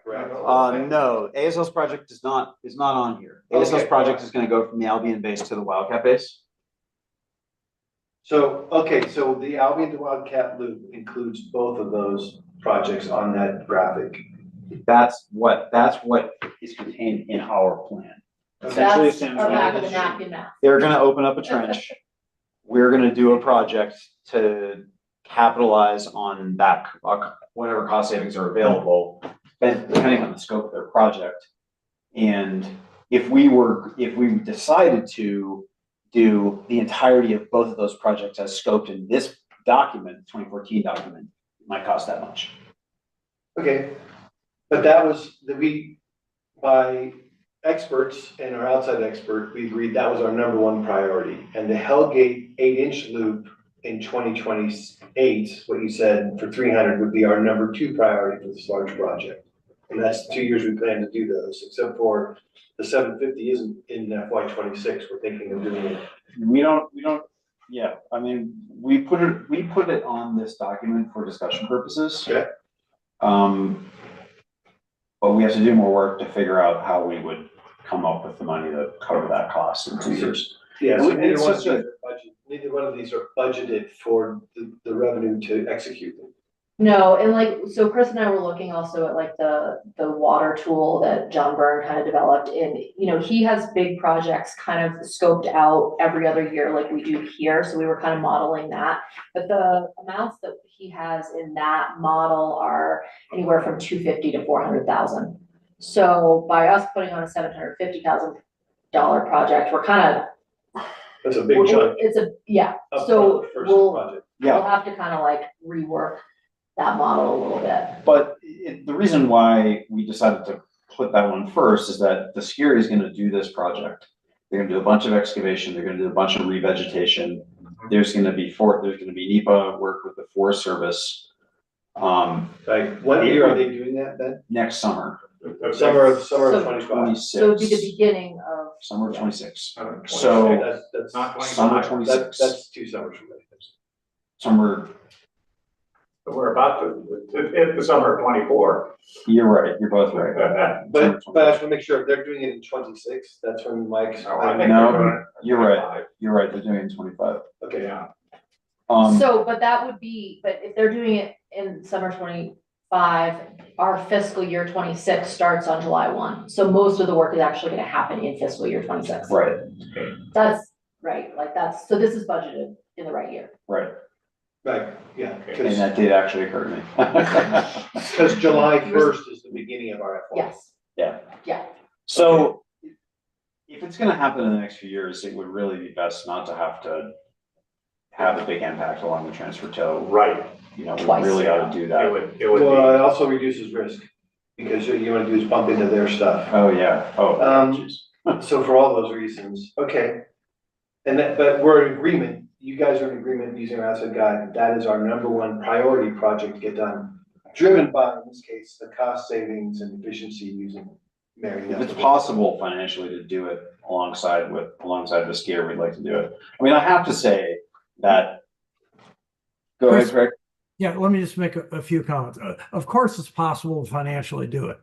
correct? No, ASL's project is not on here. ASL's Okay. project is gonna go from the Albion base to the Wildcat base. So, okay, so the Albion to Wildcat loop includes both of those projects on that graphic. That's what is contained in our plan. Essentially, that's a back of the napkin map. they're gonna open up a trench. We're gonna do a project to capitalize on that, whatever cost savings are available, depending on the scope of their project. And if we decided to do the entirety of both of those projects as scoped in this document, 2014 document, it might cost that much. Okay, but that was, by experts and our outside expert, we agreed that was our number one priority. And the Hellgate 8-inch loop in 2028, what you said for 300 would be our number two priority for this large project. And that's 2 years we plan to do those, except for the 750 isn't in FY 26, we're thinking of doing it. We don't, yeah, I mean, we put it on this document for discussion purposes. Okay. But we have to do more work to figure out how we would come up with the money to cover that cost in 2 years. Yeah, so neither It's one of such these a- are neither one of these are budgeted for the revenue to execute them. No, and so Chris and I were looking also at the water tool that John Byrne kind of developed, and, he has big projects kind of scoped out every other year like we do here, so we were kind of modeling that. But the amounts that he has in that model are anywhere from 250 to 400,000. So by us putting on a $750,000 project, we're kind of, That's a big chunk. it's yeah, up so front, the first we'll, project. Yeah. We'll have to kind of like rework that model a little bit. But the reason why we decided to put that one first is that the skier is gonna do this project. They're gonna do a bunch of excavation, they're gonna do a bunch of revegetation. There's gonna be NEPA work with the Forest Service. Like, what year are they doing that then? Next summer, Summer of So- 25. So it'd be the 26, beginning of, summer of 26, Okay, So- That's Not summer 25. 26, That's 2 summers from now. summer, But we're about to hit the summer of 24. you're right, you're both right. But I just wanna make sure, if they're doing it in 26, that's when Mike's. No, I think No, they're doing it you're right. 25. You're right, they're doing it in 25. Okay, Yeah. so, but that would be, but if they're doing it in summer 25, our fiscal year 26 starts on July 1. So most of the work is actually gonna happen in fiscal year 26. Right, That's right, like that's, so this is budgeted in the right year. right, right, yeah, and that did actually occur to me. because July 1st is the beginning of our FY. Yes, Yeah. yeah. So if it's gonna happen in the next few years, it would really be best not to have a big impact along the transfer tow. Right. You know, we Twice. really ought to do It that. would Well, it be, also reduces risk, because you wanna do is bump into their stuff. Oh, yeah, geez. So for all those reasons, okay. And that, but we're in agreement, you guys are in agreement using our outside guide, that is our #1 priority project to get done. Driven by, in this case, the cost savings and efficiency using Mary. If it's possible financially to do it alongside the skier, we'd like to do it. I mean, I have to say that. Go ahead, Chris? Greg. Yeah, let me just make a few comments. Of course, it's possible to financially do it.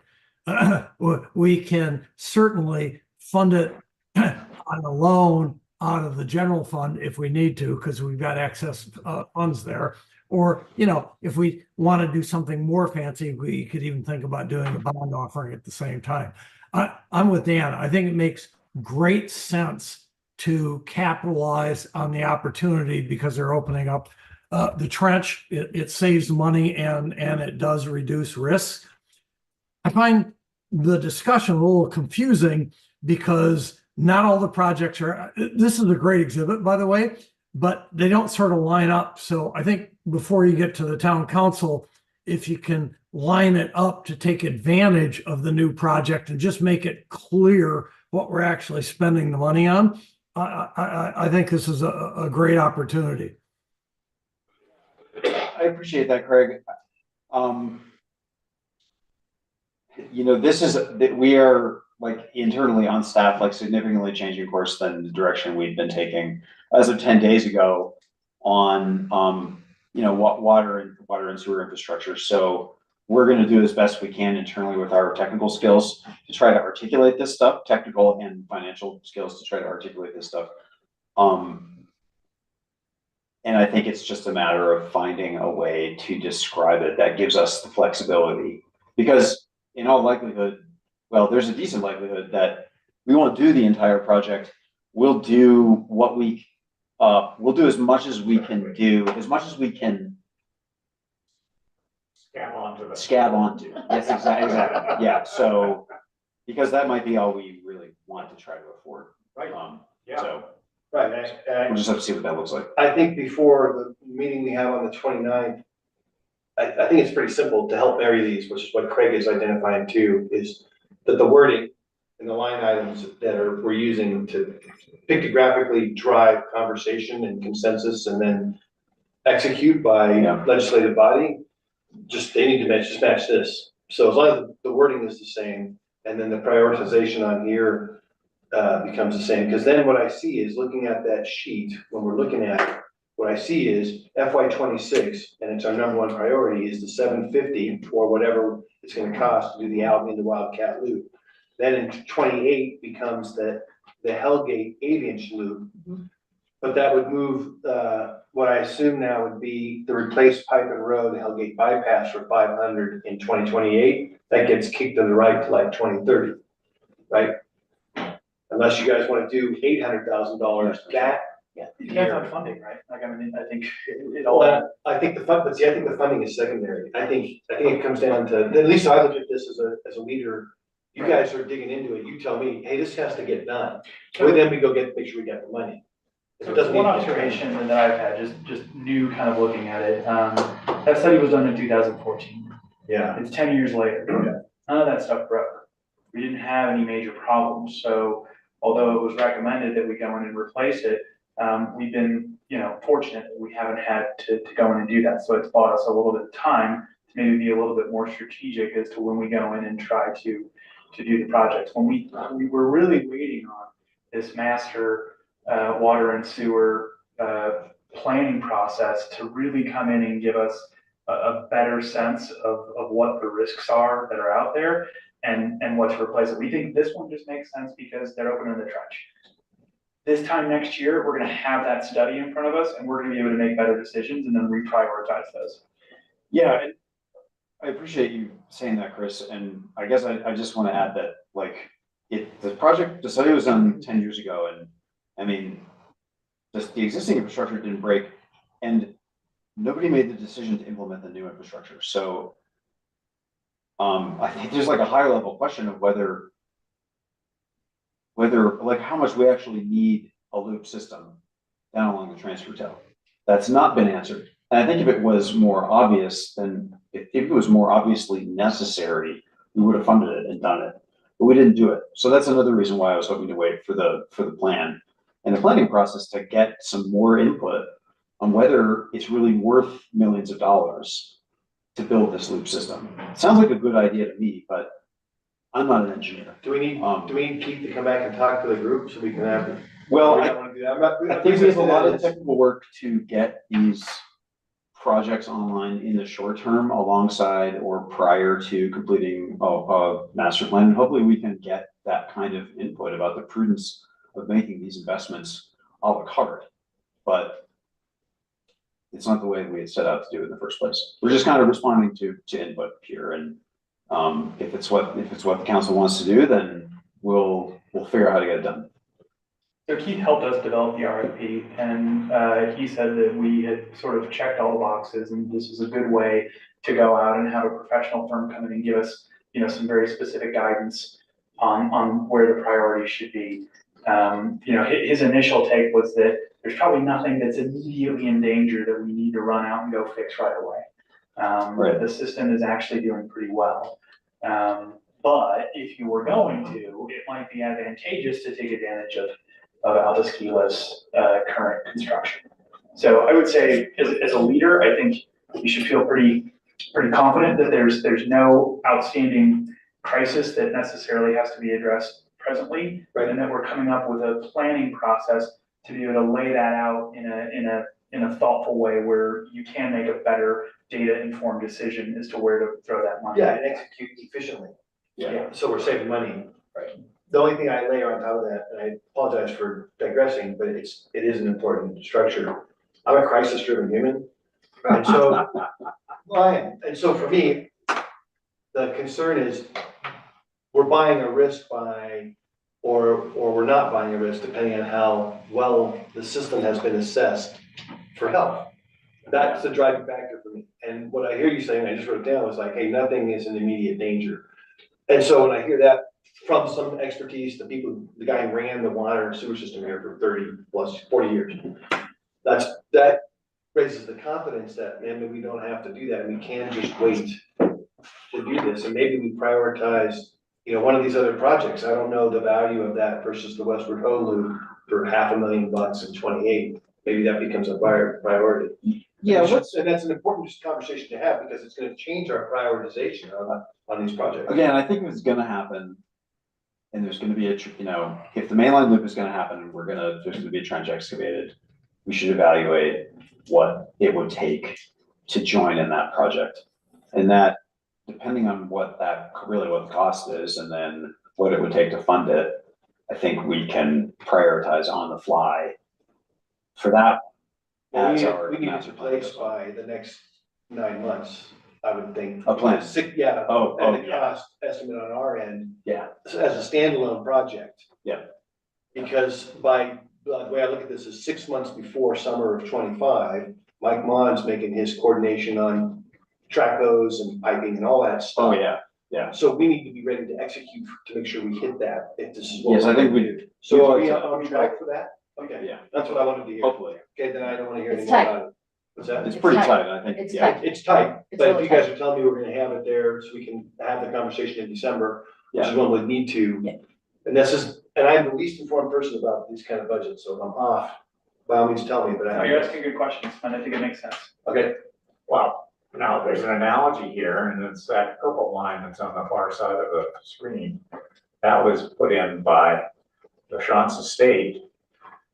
We can certainly fund it on a loan out of the general fund if we need to, because we've got excess funds there. Or, you know, if we want to do something more fancy, we could even think about doing a bond offering at the same time. I'm with Dan. I think it makes great sense to capitalize on the opportunity because they're opening up the trench. It saves money and it does reduce risk. I find the discussion a little confusing because not all the projects are, this is a great exhibit, by the way, but they don't sort of line up. So I think before you get to the town council, if you can line it up to take advantage of the new project and just make it clear what we're actually spending the money on, I think this is a great opportunity. I appreciate that, Craig. You know, this is that we are like internally on staff, like significantly changing course than the direction we've been taking as of 10 days ago on, you know, water and sewer infrastructure. So we're going to do as best we can internally with our technical skills to try to articulate this stuff, technical and financial skills to try to articulate this stuff. And I think it's just a matter of finding a way to describe it that gives us the flexibility, because in all likelihood, well, there's a decent likelihood that we won't do the entire project. We'll do what we'll do as much as we can do, as much as we can scab onto. Yes, exactly. Yeah. So, because that might be all we really want to try to afford. Right. Yeah. So Right, we'll just have to see what that looks like. I think before the meeting we have on the 29th, I think it's pretty simple to help marry these, which is what Craig is identifying too, is that the wording and the line items that we're using to pictographically drive conversation and consensus and then execute by Yeah. legislative body, they need to match this. So as long as the wording is the same, and then the prioritization on here becomes the same, because then what I see is looking at that sheet, when we're looking at it, what I see is FY26, and it's our #1 priority, is the $750 or whatever it's gonna cost to do the Albion to Wildcat loop. Then in 28 becomes the Hellgate 8-inch loop. But that would move, what I assume now would be the replaced pipe and road, the Hellgate bypass for 500 in 2028. That gets kicked to the right to like 2030, right? Unless you guys wanna do $800,000 that. it depends on funding, right? Like, I mean, I think it all, Well, I think the funding is secondary. I think it comes down to, at least I look at this as a leader. You guys are digging into it. You tell me, hey, this has to get done. So then we go make sure we get the money. If So it doesn't one need to be observation that I've had, just new kind of looking at it, that study was done in 2014. Yeah, It's 10 years later. None of that stuff broke. We didn't have any major problems. So although it was recommended that we go in and replace it, we've been, fortunate that we haven't had to go in and do that. So it's bought us a little bit of time to maybe be a little bit more strategic as to when we go in and try to do the projects. When we were really waiting on this master water and sewer planning process to really come in and give us a better sense of what the risks are that are out there and what to replace it. We think this one just makes sense because they're opening the trench. This time next year, we're gonna have that study in front of us and we're gonna be able to make better decisions and then reprioritize those. Yeah, and I appreciate you saying that, Chris, and I guess I just wanna add that, like, the study was done 10 years ago, and, I mean, the existing infrastructure didn't break, and nobody made the decision to implement the new infrastructure, so I think there's like a higher level question of whether, like, how much we actually need a loop system down along the transfer tail. That's not been answered. And I think if it was more obvious, then if it was more obviously necessary, we would have funded it and done it. But we didn't do it. So that's another reason why I was hoping to wait for the plan and the planning process to get some more input on whether it's really worth millions of dollars to build this loop system. Sounds like a good idea to me, but I'm not an engineer. do we need Keith to come back and talk to the group so we can have? Well, we I don't wanna do that. I'm not- I think we have a lot of technical work to get these projects online in the short term alongside or prior to completing a master plan. And hopefully we can get that kind of input about the prudence of making these investments a la carte. But it's not the way we had set out to do it in the first place. We're just kind of responding to input here. And if it's what the council wants to do, then we'll figure out how to get it done. So Keith helped us develop the RFP and he said that we had sort of checked all the boxes and this was a good way to go out and have a professional firm come in and give us, some very specific guidance on where the priorities should be. His initial take was that there's probably nothing that's immediately in danger that we need to run out and go fix right away. Right. The system is actually doing pretty well. But if you were going to, it might be advantageous to take advantage of Aldous Keela's current construction. So I would say as a leader, I think you should feel pretty confident that there's no outstanding crisis that necessarily has to be addressed presently. Right. And that we're coming up with a planning process to be able to lay that out in a thoughtful way where you can make a better data informed decision as to where to throw that money. Yeah, and execute efficiently. Yeah. So we're saving money. Right. The only thing I layer on top of that, and I apologize for digressing, but it is an important structure. I'm a crisis driven human. And so, well, I am. And so for me, the concern is we're buying a risk or we're not buying a risk depending on how well the system has been assessed for health. That's the driving factor for me. And what I hear you saying, I just wrote it down, was like, hey, nothing is in immediate danger. And so when I hear that from some expertise, the guy who ran the water and sewer system here for 40 years, that raises the confidence that maybe we don't have to do that. We can just wait to do this. And maybe we prioritize, one of these other projects. I don't know the value of that versus the Westward Ho Loop for $500,000 in 28. Maybe that becomes a priority. Yeah, And that's an important conversation to have because it's gonna change our prioritization on these projects. Again, I think if it's gonna happen, and there's gonna be if the mainline loop is gonna happen, there's gonna be a trench excavated, we should evaluate what it would take to join in that project. And that, depending on what the cost is, and then what it would take to fund it, I think we can prioritize on the fly for that. Well, as our we need master to plan place goes. by the next 9 months, I would think. A plan. Yeah. Oh, And the yeah. cost estimate on our end Yeah, as a standalone project. Yeah. Because the way I look at this is 6 months before summer of 25, Mike Mon's making his coordination on track hose and piping and all that stuff. oh, yeah. So we need to be ready to execute to make sure we hit that, if this is what. Yes, I think we do. So are we on track for that? Okay, Yeah, that's what I wanted to hear. hopefully. Okay, then I don't wanna hear It's any more tight. about it. What's that? It's It's pretty tight. tight, I think. It's Yeah. tight. It's tight, It's but if really you guys are telling me we're gonna have it there so we can have the conversation in December, which is when we need to. Yeah. And I'm the least informed person about these kind of budgets, so if I'm off, by all means tell me, but No, you're asking good questions, and I think it makes sense. Okay, Well, now, there's an analogy here, and it's that purple line that's on the far side of the screen. That was put in by the Shantz Estate,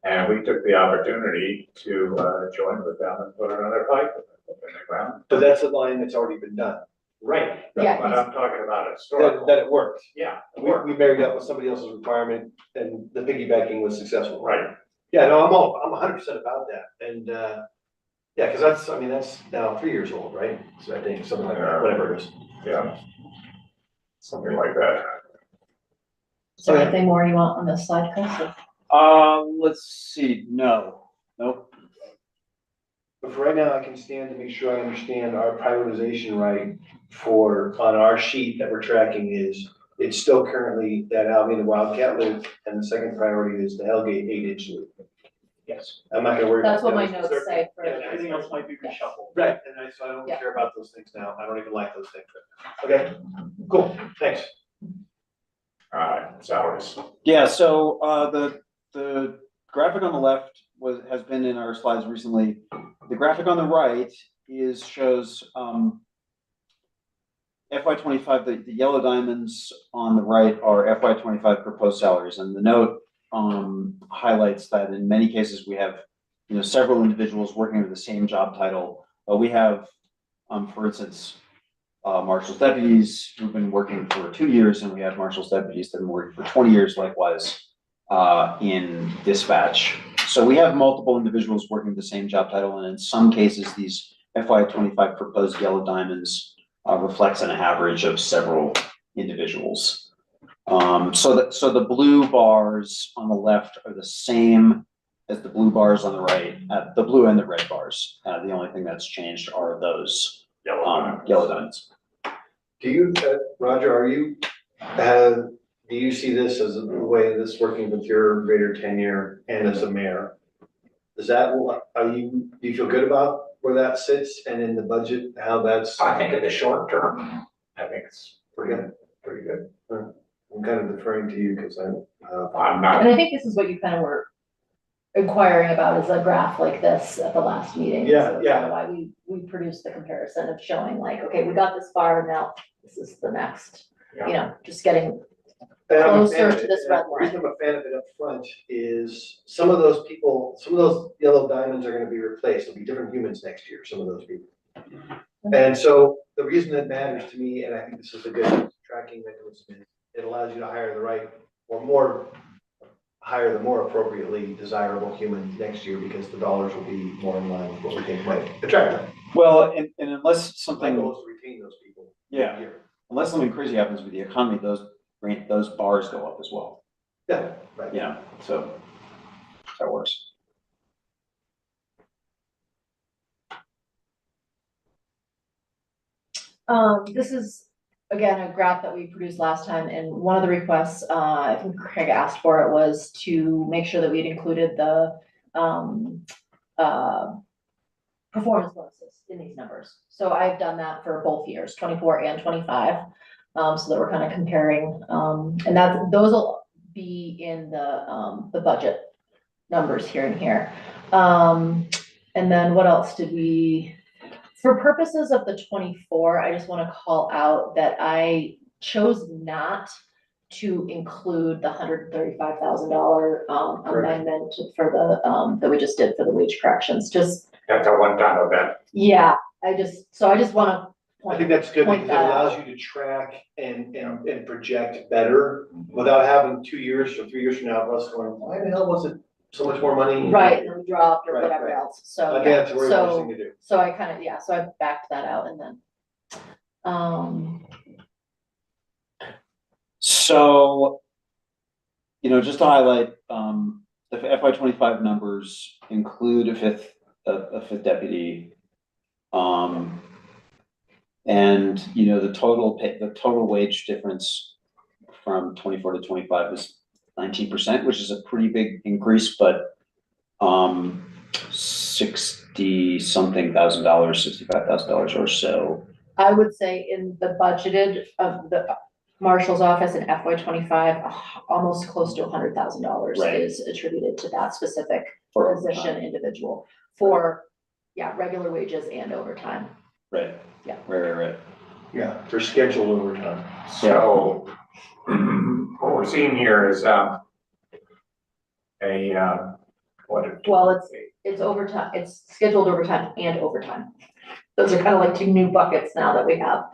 and we took the opportunity to join with them and put another pipe in the ground. but that's a line that's already been done, Right, Yeah, but I'm talking about that historical. it worked. Yeah, it We worked. married up with somebody else's requirement and the piggybacking was successful. Right. Yeah, no, I'm 100% about that, and, yeah, cause that's now 3 years old, right? So I think, something like that, whatever it is. Yeah. Something like that. Is there anything more you want on this slide, Chris? Let's see, nope. But for right now, I can stand to make sure I understand our prioritization right on our sheet that we're tracking it's still currently that Alameda Wildcat loop, and the second priority is the Hellgate 8-inch loop. Yes. I'm not gonna worry about. That's what my those, 'cause notes they're- say for. And everything else might be reshuffled. Right, and so I don't Yeah. care about those things now, I don't even like those things. Okay, cool, thanks. Salaries. Yeah, so, the graphic on the left has been in our slides recently. The graphic on the right shows, FY twenty-five, the yellow diamonds on the right are FY twenty-five proposed salaries, and the note, highlights that in many cases, we have, several individuals working with the same job title. We have, for instance, marshal's deputies who've been working for 2 years, and we have marshal's deputies that have been working for 20 years likewise, in dispatch. So we have multiple individuals working the same job title, and in some cases, these FY twenty-five proposed yellow diamonds reflects an average of several individuals. So the blue bars on the left are the same as the blue bars on the right, the blue and the red bars. The only thing that's changed are those yellow diamonds. Do you, Roger, do you see this as a way this working with your greater tenure and as a mayor? Do you feel good about where that sits and in the budget, how that's? I think in the short term, I think it's pretty good. I'm kind of deferring to you because I'm And not, I think this is what you kind of were inquiring about, is a graph like this at the last meeting. Yeah, So yeah. Why we produced the comparison of showing like, okay, we got this far, now this is the next, just getting And I'm a fan closer of to it. this And red The reason I'm a fan of it up front is some of those yellow diamonds are gonna be replaced. They'll be different humans next year, some of those people. And so the reason that matters to me, and I think this is a good tracking mechanism, is it allows you to hire the more appropriately desirable human next year because the dollars will be more in line with what we think might attract them. Well, and unless My something, goal is to retain those people. Yeah. Here. unless something crazy happens with the economy, those bars go up as well. Yeah, right. So that works. This is, again, a graph that we produced last time, and one of the requests, I think Craig asked for it, was to make sure that we'd included the, performance bonuses in these numbers. So I've done that for both years, 24 and 25, so that we're kind of comparing, and those will be in the budget numbers here and here. And then what else did we? For purposes of the 24, I just want to call out that I chose not to include the $135,000 amendment for the that we just did for the wage corrections. Just that's a one-time event. yeah, I just want to. I think that's good point because it that allows out. you to track and project better without having 2 years or 3 years from now of us going, why the hell was it so much more money? Right, and we dropped or Right, whatever right. else. So I think yeah, that's a very wise thing to do. so I kind of so I backed that out and then So, just to highlight, the FY twenty-five numbers include a fifth deputy. And, the total wage difference from 24 to 25 is 19%, which is a pretty big increase, but 60-something thousand dollars, $65,000 or so. I would say in the budgeted of the marshal's office in FY '25, almost close to $100,000 Right. is attributed to that specific For position individual for, regular wages and overtime. Right. Yeah. Right. Yeah, for scheduled overtime. So what we're seeing here is, Well, it's overtime, it's scheduled overtime and overtime. Those are kind of like two new buckets now that we have.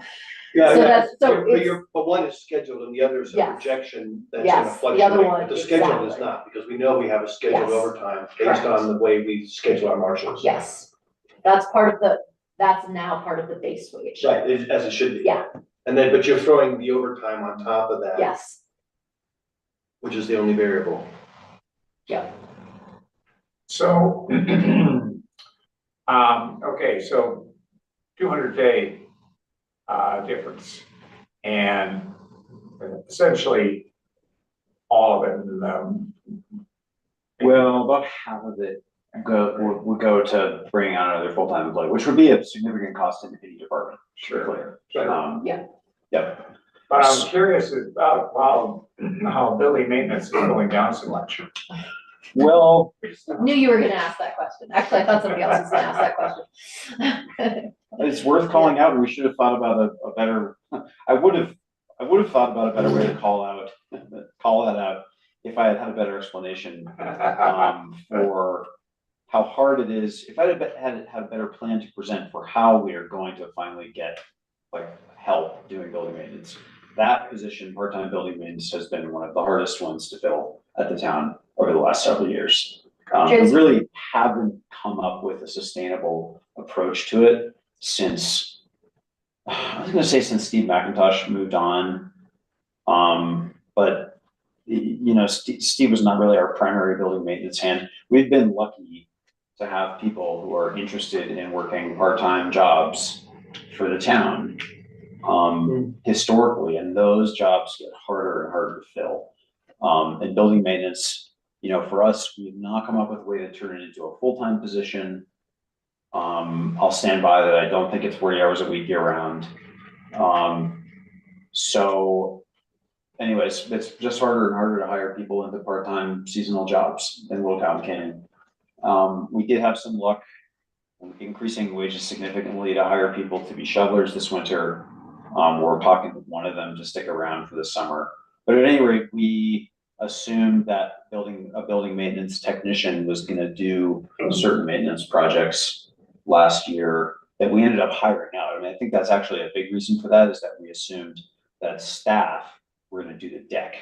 Yeah, So yeah, that's- so but it's- but one is scheduled and the other is a Yes. projection that's Yes, gonna the fluctuate. other one, But the scheduled is exactly. not, because we know we have a scheduled Yes. overtime based Correct. on the way we schedule our marshals. Yes, that's now part of the base wage. Right, as it should be. Yeah. And then, but you're throwing the overtime on top of that. Yes, Which is the only variable. so, okay, so 200-day difference. And essentially all of it, Well, about half of it would go to bringing on another full-time employee, which would be a significant cost in any department. Sure. Clear. Yeah. Yep. but I'm curious about how building maintenance is going down so much. Well, knew you were gonna ask that question. Actually, I thought somebody else was gonna ask that question. it's worth calling out, and we should have thought about a better, I would have thought about a better way to call that out if I had had a better explanation, for how hard it is. If I had a better plan to present for how we are going to finally get like help doing building maintenance. That position, part-time building maintenance, has been one of the hardest ones to fill at the town over the last several years. We really haven't come up with a sustainable approach to it since, I was gonna say since Steve McIntosh moved on. But you know, Steve was not really our primary building maintenance hand. We've been lucky to have people who are interested in working part-time jobs for the town. Historically, and those jobs get harder and harder to fill. And building maintenance, you know, for us, we've not come up with a way to turn it into a full-time position. I'll stand by that. I don't think it's 40 hours a week year round. So anyways, it's just harder and harder to hire people into part-time seasonal jobs in Will County Canyon. We did have some luck increasing wages significantly to hire people to be shovelers this winter. We're talking with one of them to stick around for the summer. But at any rate, we assumed that a building maintenance technician was gonna do certain maintenance projects last year that we ended up hiring out. I mean, I think that's actually a big reason for that, is that we assumed that staff were gonna do the deck.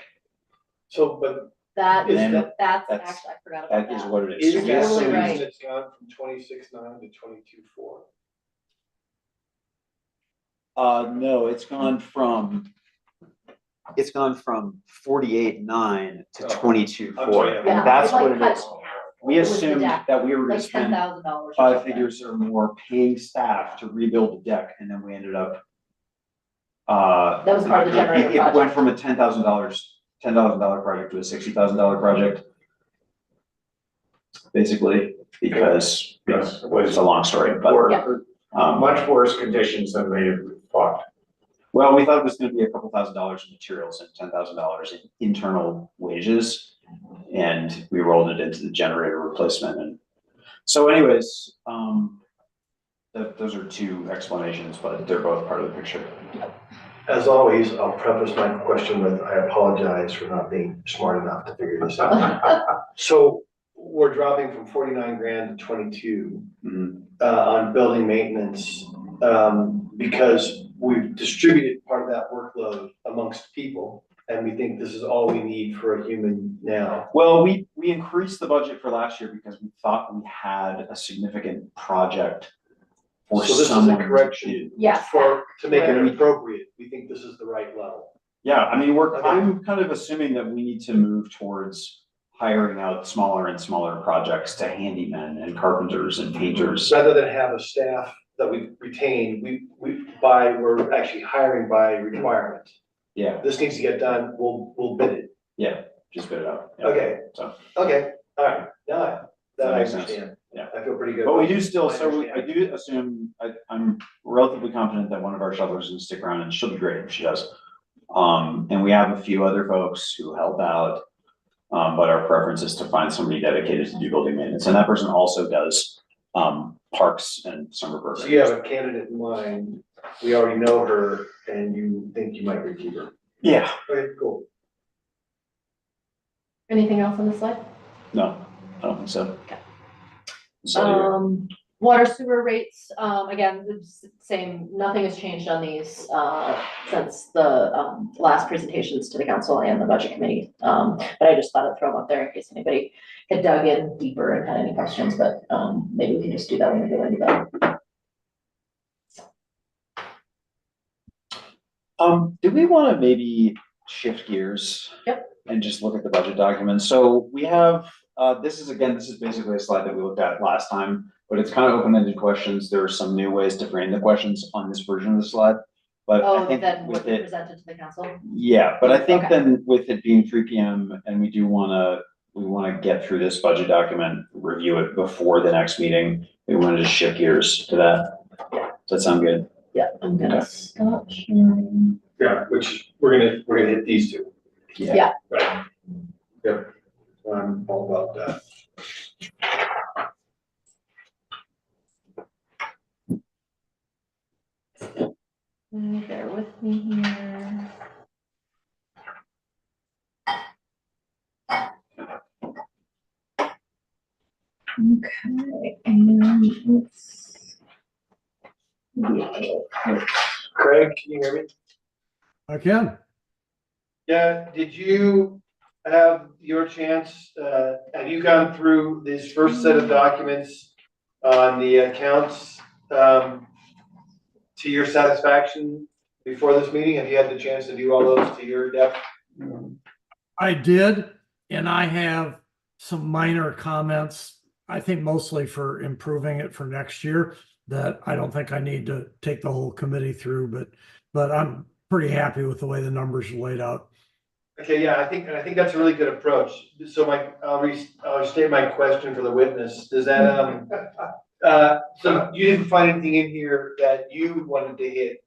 So, but That Is is, that- that's that's- actually, I forgot about That is that. what it is is. that totally the right. reason it's gone from 26.9 to 22.4? No, it's gone from 48.9 to Oh, 22.4. I'm sorry, Yeah, And that's it's like what it cut is. in half. We With the assumed deck, that we were gonna Like spend $10,000. or 5 something. figures or more paying staff to rebuild the deck, and then we ended up. That was part of the generator It went project. from a $10,000 project to a $60,000 project. Basically, because Yes, it it's was a long story, but, much worse conditions than they thought. well, we thought it was gonna be a couple $1,000s in materials and $10,000 in internal wages. And we rolled it into the generator replacement, and so anyways, those are two explanations, but they're both part of the picture. As always, I'll preface my question with, I apologize for not being smart enough to figure this out. So we're dropping from 49 grand to 22 Mhm. On building maintenance, because we've distributed part of that workload amongst people. And we think this is all we need for a human now. Well, we increased the budget for last year because we thought we had a significant project. For So this is a someone to correction. do. Yes. To make it Right. appropriate, we think this is the right level. Yeah, I mean, Okay. I'm kind of assuming that we need to move towards hiring out smaller and smaller projects to handymen and carpenters and painters. Rather than have a staff that we retain, we're actually hiring by requirement. Yeah, This needs to get done, we'll bid it. yeah, just bid it out. Yeah. Okay, So, okay, all right, now that do still, My so I understanding. do assume, I'm relatively confident that one of our shovelers is gonna stick around, and she'll be great if she does. And we have a few other folks who help out. But our preference is to find somebody dedicated to do building maintenance, and that person also does, parks and summer programs. So you have a candidate in mind, we already know her, and you think you might keep her. Yeah, Okay, cool. Anything else on this slide? no, I don't think so. Okay. So, Water sewer rates, again, the same, nothing has changed on these, since the, last presentations to the council and the budget committee. But I just thought I'd throw them up there in case anybody had dug in deeper and had any questions, but, maybe we can just do that when we go into that. do we wanna maybe shift gears? Yep. And just look at the budget document. So we have, this is basically a slide that we looked at last time, but it's kind of open-ended questions. There are some new ways to frame the questions on this version of the slide. But I Oh, think then with what we it, presented to the council? yeah, but I think Okay. then with it being 3 p.m. and we wanna get through this budget document, review it before the next meeting. We wanna just shift gears to that. Does that sound good? Yeah, I'm gonna Okay. stop sharing. Yeah, which, we're gonna hit these two. Yeah. Right. Yep, I'm all about that. Bear with me here. Okay, and let's. Yeah. Craig, can you hear me? I can. Yeah, did you have your chance, have you gone through this first set of documents on the accounts, to your satisfaction before this meeting? Have you had the chance to do all those to your depth? I did, and I have some minor comments, I think mostly for improving it for next year, that I don't think I need to take the whole committee through, but I'm pretty happy with the way the numbers are laid out. Okay, yeah, I think that's a really good approach. So I'll restate my question for the witness. Does that, so you didn't find anything in here that you wanted to hit,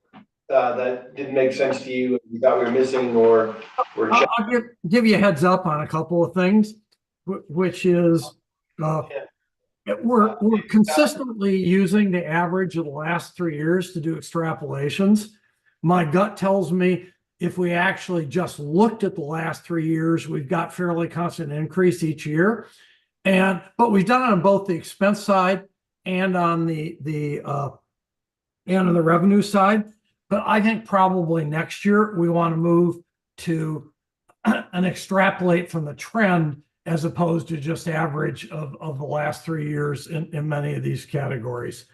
that didn't make sense to you, you thought we were missing or? I'll give you a heads up on a couple of things, which is, we're consistently using the average of the last 3 years to do extrapolations. My gut tells me if we actually just looked at the last 3 years, we've got fairly constant increase each year. But we've done it on both the expense side and on the revenue side. But I think probably next year we want to move to an extrapolate from the trend as opposed to just average of the last 3 years in many of these categories.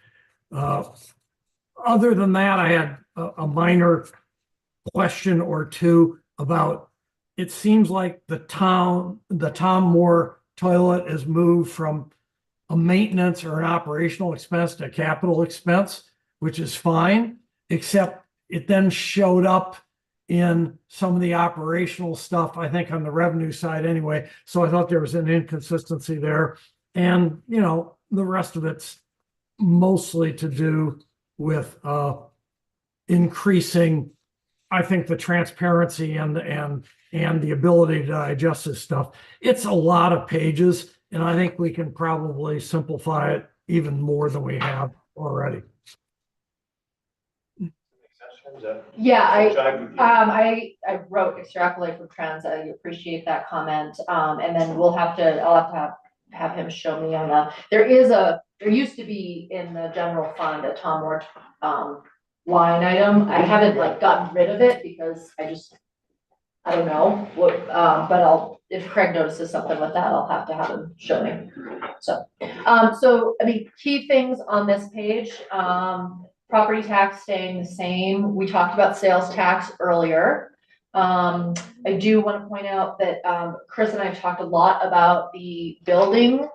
Other than that, I had a minor question or two about, it seems like the Tom Moore toilet has moved from a maintenance or an operational expense to a capital expense, which is fine, except it then showed up in some of the operational stuff, I think on the revenue side anyway. So I thought there was an inconsistency there. And, the rest of it's mostly to do with increasing, I think, the transparency and the ability to digest this stuff. It's a lot of pages, and I think we can probably simplify it even more than we have already. Yeah, I I wrote extrapolate from trends. I appreciate that comment. And then I'll have to have him show me on there used to be in the general fund a Tom Moore, line item. I haven't gotten rid of it because I don't know what, but if Craig notices something with that, I'll have to have him show me. So I mean, key things on this page, property tax staying the same. We talked about sales tax earlier. I do want to point out that, Chris and I have talked a lot about the building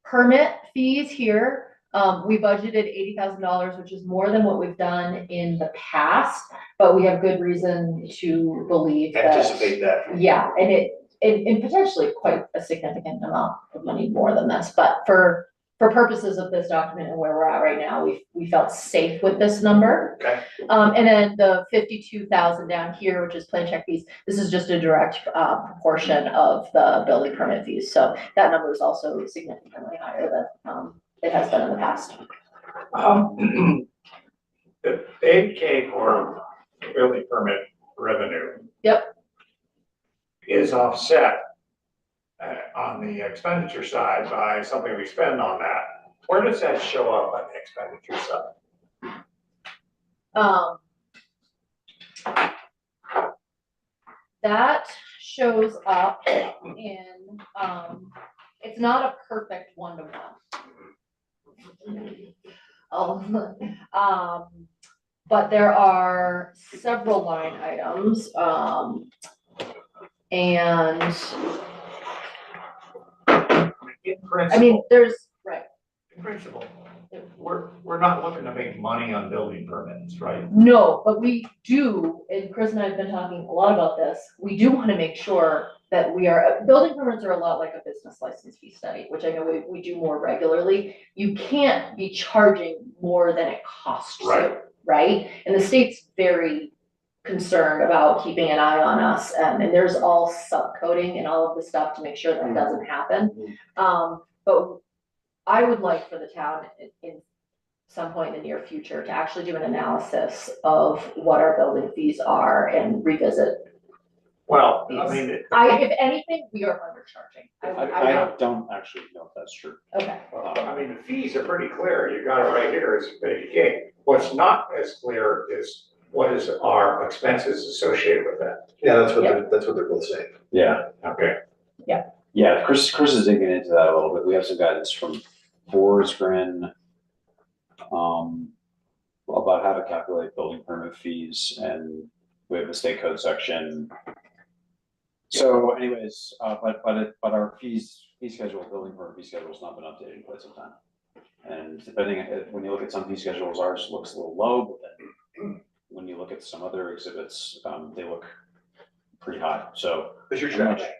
permit fees here. We budgeted $80,000, which is more than what we've done in the past, but we have good reason to believe that. anticipate that. Yeah, and potentially quite a significant amount of money more than this, but for for purposes of this document and where we're at right now, we felt safe with this number. Okay. And then the 52,000 down here, which is plan check fees, this is just a direct, proportion of the building permit fees. So that number is also significantly higher than, it has been in the past. The 8K for building permit revenue. Yep. Is offset on the expenditure side by something we spend on that. Where does that show up on the expenditure side? That shows up in, it's not a perfect one-to-one. But there are several line items, and In I principle, mean, there's, right, in principle, we're not looking to make money on building permits, right? no, but we do, and Chris and I have been talking a lot about this, we do wanna make sure that we are, building permits are a lot like a business license fee study, which I know we do more regularly. You can't be charging more than it costs you, Right. right? And the state's very concerned about keeping an eye on us, and there's all subcoding and all of the stuff to make sure that doesn't happen. But I would like for the town in some point in the near future to actually do an analysis of what our building fees are and revisit. Well, I mean, If anything, we are undercharging. I don't actually know if that's true. Okay, I mean, the fees are pretty clear. You got it right here, it's 80K. What's not as clear is what is our expenses associated with that? Yeah, that's what they're both saying. Yeah, Okay. yeah, Chris is digging into that a little bit. We have some guidance from Forsgren, about how to calculate building permit fees, and we have a state code section. So anyways, but our fee schedule, building permit fee schedule has not been updated in quite some time. And depending, when you look at some fee schedules, ours looks a little low, but then when you look at some other exhibits, they look pretty high. So But you're I'm trying.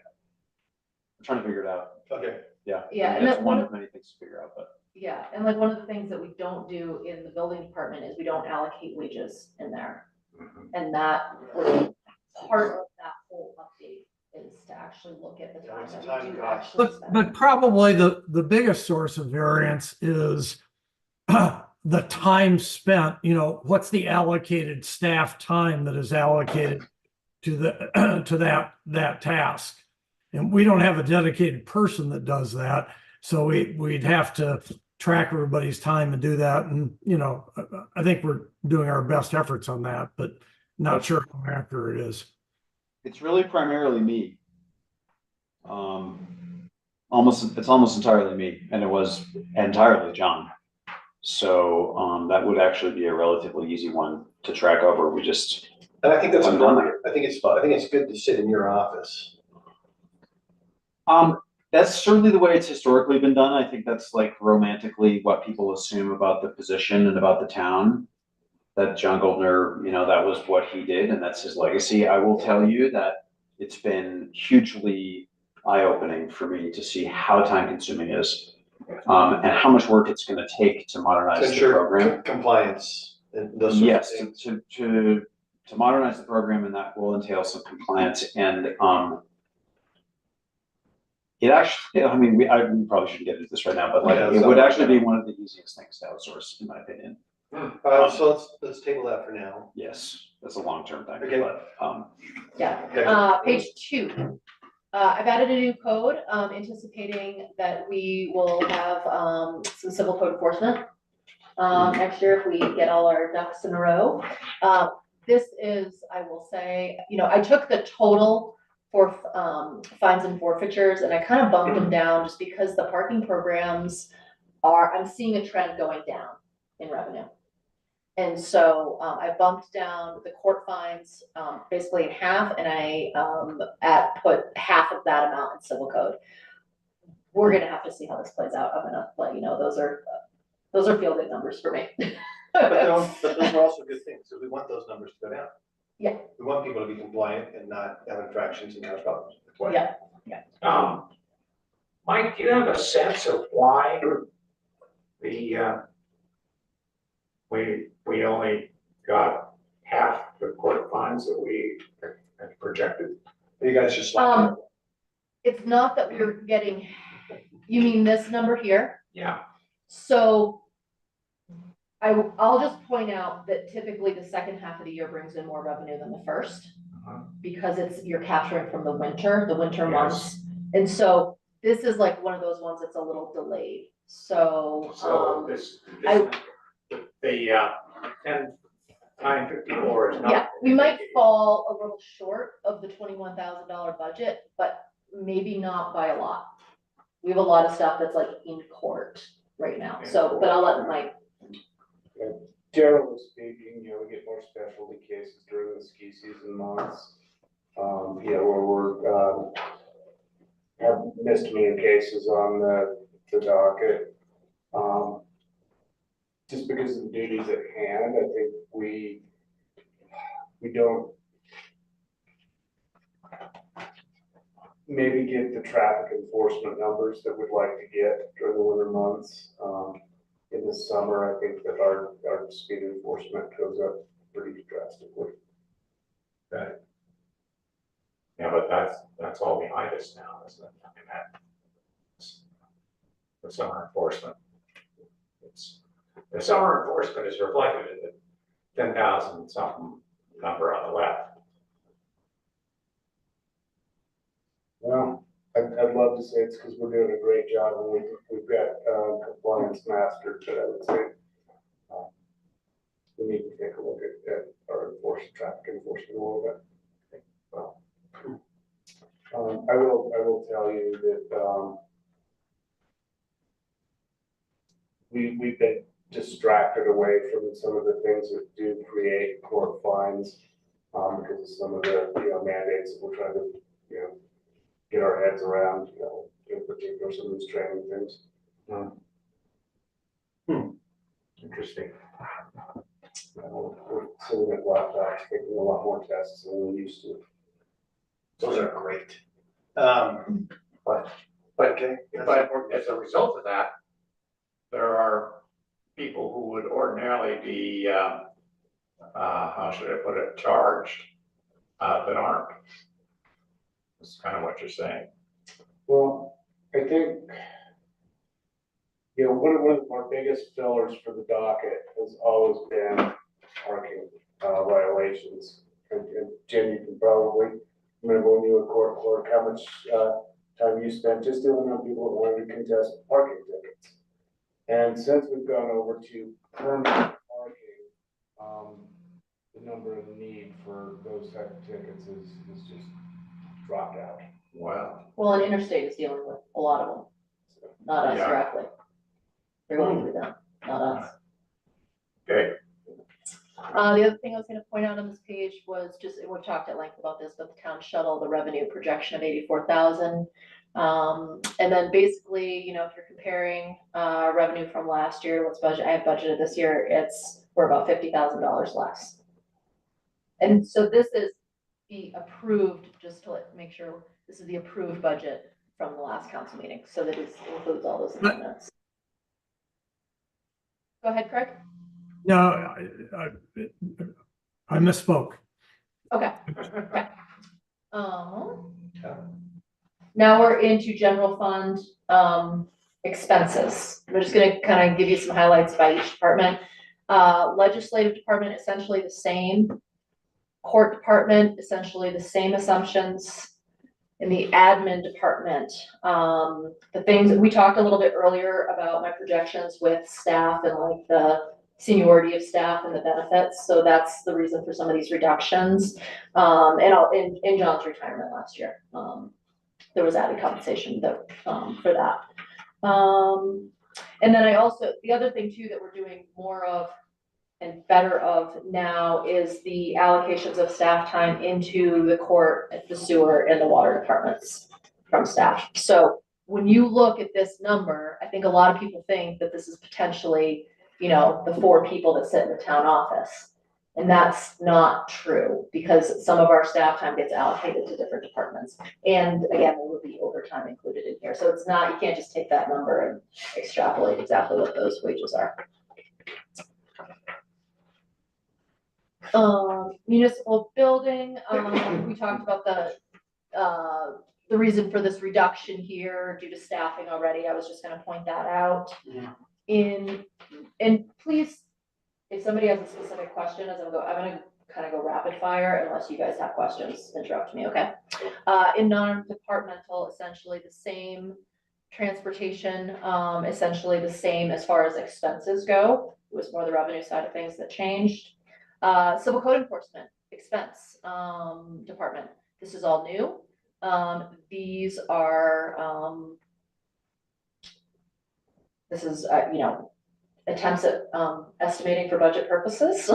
trying to figure it out. Okay. Yeah. Yeah, I mean, and that's that one one- of many things to figure out, but. yeah, and like one of the things that we don't do in the building department is we don't allocate wages in there. And that was part of that whole update is to actually look at the Yeah, time it's a that time we do cost. actually spend. But probably the biggest source of variance is the time spent, what's the allocated staff time that is allocated to to that task? And we don't have a dedicated person that does that. So we'd have to track everybody's time and do that. And, I think we're doing our best efforts on that, but not sure how accurate it is. It's really primarily me. It's almost entirely me, and it was entirely John. So, that would actually be a relatively easy one to track over. We just, And I think that's I'm done. appropriate. I think it's good to sit in your office. that's certainly the way it's historically been done. I think that's like romantically what people assume about the position and about the town. That John Goldner, that was what he did, and that's his legacy. I will tell you that it's been hugely eye-opening for me to see how time-consuming it is, and how much work it's going to take to To modernize the ensure program. compliance and those sorts of Yes, things. to modernize the program, and that will entail some compliance. And it actually, I mean, we probably shouldn't get into this right now, but like Yeah, it so- would actually be one of the easiest things to outsource, in my opinion. So let's table that for now. Yes, that's a long-term thing, Okay. but Yeah, Okay. page 2. I've added a new code, anticipating that we will have, some civil code enforcement, next year if we get all our ducks in a row. This is, I will say, I took the total for, fines and forfeitures and I kind of bumped them down just because the parking programs I'm seeing a trend going down in revenue. And so, I bumped down the court fines, basically in half, and I, put half of that amount in civil code. We're gonna have to see how this plays out. I'm gonna let you know, those are feel good numbers for me. But those are also good things, so we want those numbers to go down. Yeah. We want people to be compliant and not have infractions and cause problems. Yeah. Mike, do you have a sense of why we only got half the court fines that we had projected. You guys just like, It's not that we're getting, you mean this number here? Yeah, So I'll just point out that typically the second half of the year brings in more revenue than the first. Because you're capturing from the winter Yes. months. And so this is like one of those ones that's a little delayed, so, so the 10,954 is not. yeah, we might fall a little short of the $21,000 budget, but maybe not by a lot. We have a lot of stuff that's like in court right now, so, but I'll let Mike. Generally speaking, we get more specialty cases during the ski season months. Where we're, have misdemeanor cases on the docket. Just because of the duties at hand, I think we don't maybe get the traffic enforcement numbers that we'd like to get during the winter months. In the summer, I think that our speed enforcement goes up pretty drastically. Right. Yeah, but that's all behind us now, isn't it? I mean, the summer enforcement. The summer enforcement is reflected in the 10,000 something number on the left. Well, I'd love to say it's because we're doing a great job and we've got compliance mastered, but I would say we need to take a look at our traffic enforcement a little bit. Well, I will tell you that we've been distracted away from some of the things that do create court fines because of some of the mandates that we're trying to get our heads around, in particular some of these training things. Interesting. We're sitting at laptops, taking a lot more tests than we used to. those are great. But as a result of that, there are people who would ordinarily be, how should I put it, charged, that aren't. That's kind of what you're saying. Well, I think, one of our biggest fillers for the docket has always been parking violations. And Jen, you can probably remember when you were court clerk, how much time you spent just dealing with people that wanted to contest parking tickets. And since we've gone over to permanent parking, the number of need for those type of tickets is just dropped out. Wow. Well, and Interstate is dealing with a lot of them, not us Yeah. directly. They're going through them, not us. Okay. The other thing I was gonna point out on this page was just, we've talked at length about this, but the town shuttle, the revenue projection of 84,000. And then basically, if you're comparing, revenue from last year, I have budgeted this year, we're about $50,000 less. And so this is the approved, just to make sure, this is the approved budget from the last council meeting, so that it includes all those amendments. Go ahead, Craig. No, I misspoke. Okay. Now we're into general fund, expenses. We're just gonna kind of give you some highlights by each department. Legislative department, essentially the same. Court department, essentially the same assumptions. In the admin department, the things that we talked a little bit earlier about my projections with staff and like the seniority of staff and the benefits. So that's the reason for some of these reductions. And in John's retirement last year, there was added compensation for that. And then the other thing too that we're doing more of and better of now is the allocations of staff time into the court, the sewer, and the water departments from staff. So when you look at this number, I think a lot of people think that this is potentially, the 4 people that sit in the town office. And that's not true, because some of our staff time gets allocated to different departments. And again, there will be overtime included in here, so it's not, you can't just take that number and extrapolate exactly what those wages are. Municipal building, we talked about the reason for this reduction here due to staffing already. I was just gonna point that out. And please, if somebody has a specific question, I'm gonna kind of go rapid fire unless you guys have questions, interrupt me, okay? In non-departmental, essentially the same. Transportation, essentially the same as far as expenses go. It was more the revenue side of things that changed. Civil code enforcement expense, department. This is all new. These are, this is, attempts at, estimating for budget purposes.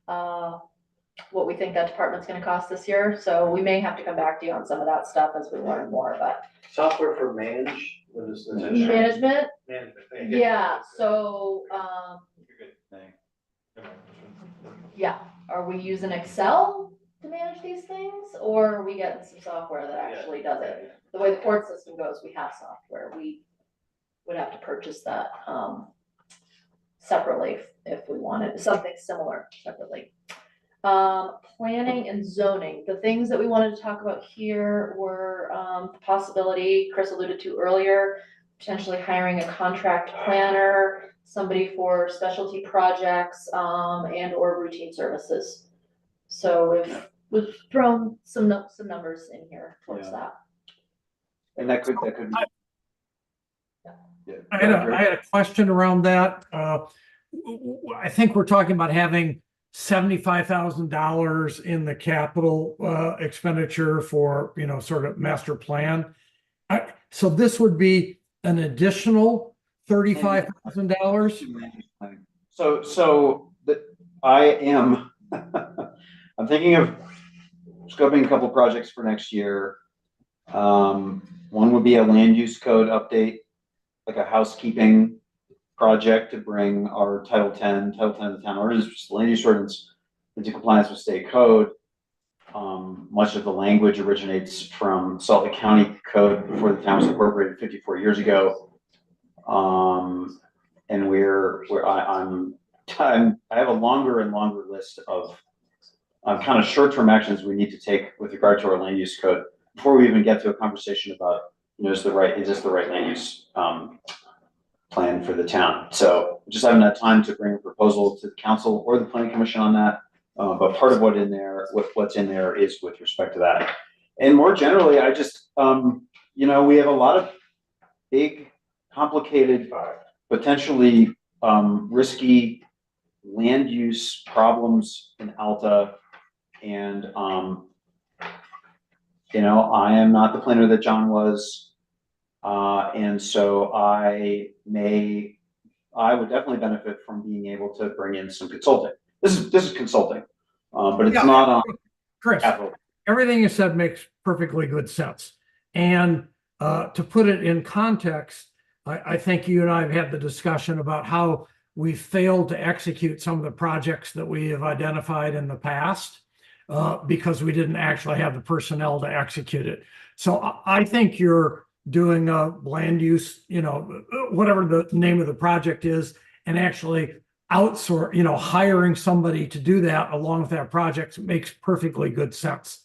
What we think that department's gonna cost this year. So we may have to come back to you on some of that stuff as we learn more, but. Software for manage, what is this? Management, Management. Thank you. yeah, so, Good thing. yeah, are we using Excel to manage these things, or are we getting some software that actually does it? The way the court system goes, we have software, we would have to purchase that, separately if we wanted something similar separately. Planning and zoning, the things that we wanted to talk about here were, the possibility Chris alluded to earlier, potentially hiring a contract planner, somebody for specialty projects, and or routine services. So we've thrown some numbers in here towards that. And that could be. Yeah. I had a question around that. I think we're talking about having $75,000 in the capital expenditure for, sort of master plan. So this would be an additional $35,000. So I am, I'm thinking of scoping a couple projects for next year. One would be a land use code update, like a housekeeping project to bring our Title 10 of the town ordinance, land use ordinance into compliance with state code. Much of the language originates from Salt Lake County code before the town was incorporated 54 years ago. And I have a longer and longer list of kind of short-term actions we need to take with regard to our land use code before we even get to a conversation about, is this the right land use plan for the town. So just haven't had time to bring a proposal to the council or the planning commission on that. But part of what's in there is with respect to that. And more generally, I just, we have a lot of big, complicated, potentially risky land use problems in Alta. And, I am not the planner that John was. And so I would definitely benefit from being able to bring in some consulting. This is consulting, but it's not on Chris, capital. Everything you said makes perfectly good sense. And to put it in context, I think you and I have had the discussion about how we failed to execute some of the projects that we have identified in the past because we didn't actually have the personnel to execute it. So I think you're doing a land use, whatever the name of the project is, and actually outsource, hiring somebody to do that along with that project makes perfectly good sense.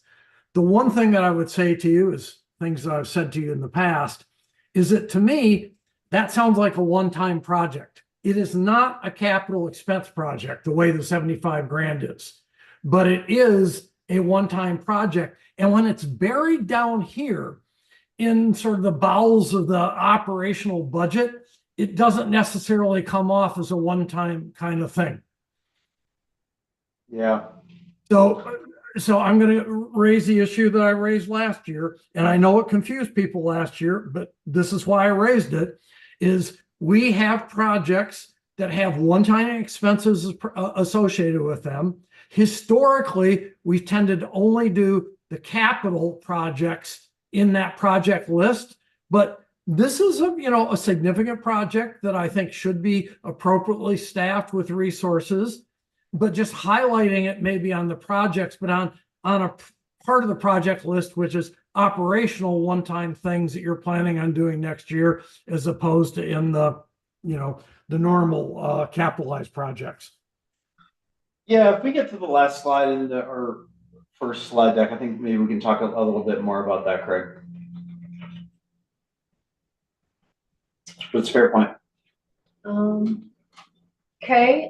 The one thing that I would say to you is things that I've said to you in the past is that to me, that sounds like a one-time project. It is not a capital expense project the way the 75 grand is, but it is a one-time project. And when it's buried down here in sort of the bowels of the operational budget, it doesn't necessarily come off as a one-time kind of thing. Yeah. So I'm going to raise the issue that I raised last year, and I know it confused people last year, but this is why I raised it, is we have projects that have one-time expenses associated with them. Historically, we tended to only do the capital projects in that project list, but this is a significant project that I think should be appropriately staffed with resources. but just highlighting it maybe on the projects, but on a part of the project list, which is operational one-time things that you're planning on doing next year, as opposed to in the, the normal capitalized projects. Yeah, if we get to the last slide in our first slide deck, I think maybe we can talk a little bit more about that, Craig. But it's a fair point. Okay,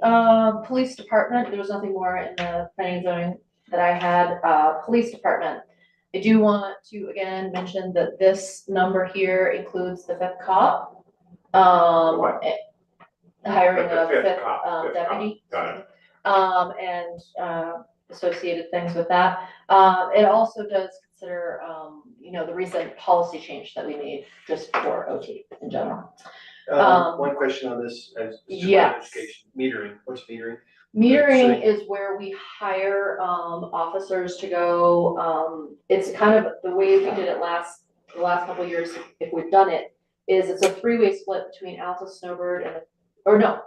police department, there was nothing more in the planning and zoning that I had. Police department. I do want to again mention that this number here includes the 5th cop. What? Hiring The a fifth 5th cop, fifth cop. deputy. Got it. And associated things with that. It also does consider, the recent policy change that we made just for OT in general. One question on this, as Yes. education, metering, what's metering? Metering is where we hire officers to go. It's kind of the way we did it the last couple of years, if we've done it, is it's a 3-way split between Alta, Snowbird, Town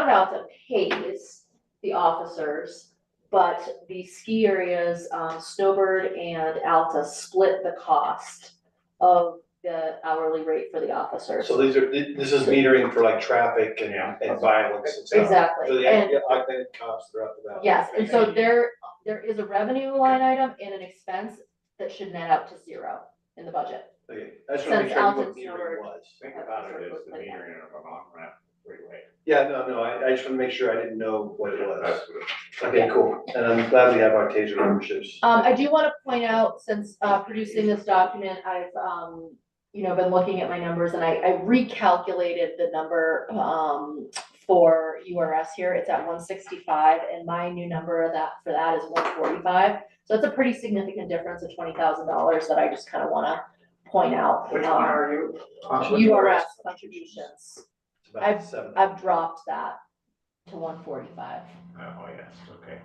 of Alta pays the officers, but the ski areas, Snowbird and Alta split the cost of the hourly rate for the officers. So this is metering for like traffic and violence and stuff. Exactly. So And- the augmented cops throughout the valley. Yes, and so there is a revenue line item and an expense that should net out to 0 in the budget. Okay, I just want to make Since sure I knew what Alton's metering number- was. Think about it as the metering of an on-ramp freeway. Yeah, no, I just want to make sure I didn't know what it was. That's what Okay, cool. And I'm glad we have our TASER memberships. I do want to point out, since producing this document, I've been looking at my numbers and I recalculated the number for URS here. It's at 165 and my new number for that is 145. So it's a pretty significant difference of $20,000 that I just kind of want to point out. Which one are you? URS contributions. It's about I've 7. dropped that to 145. Oh, yes, okay.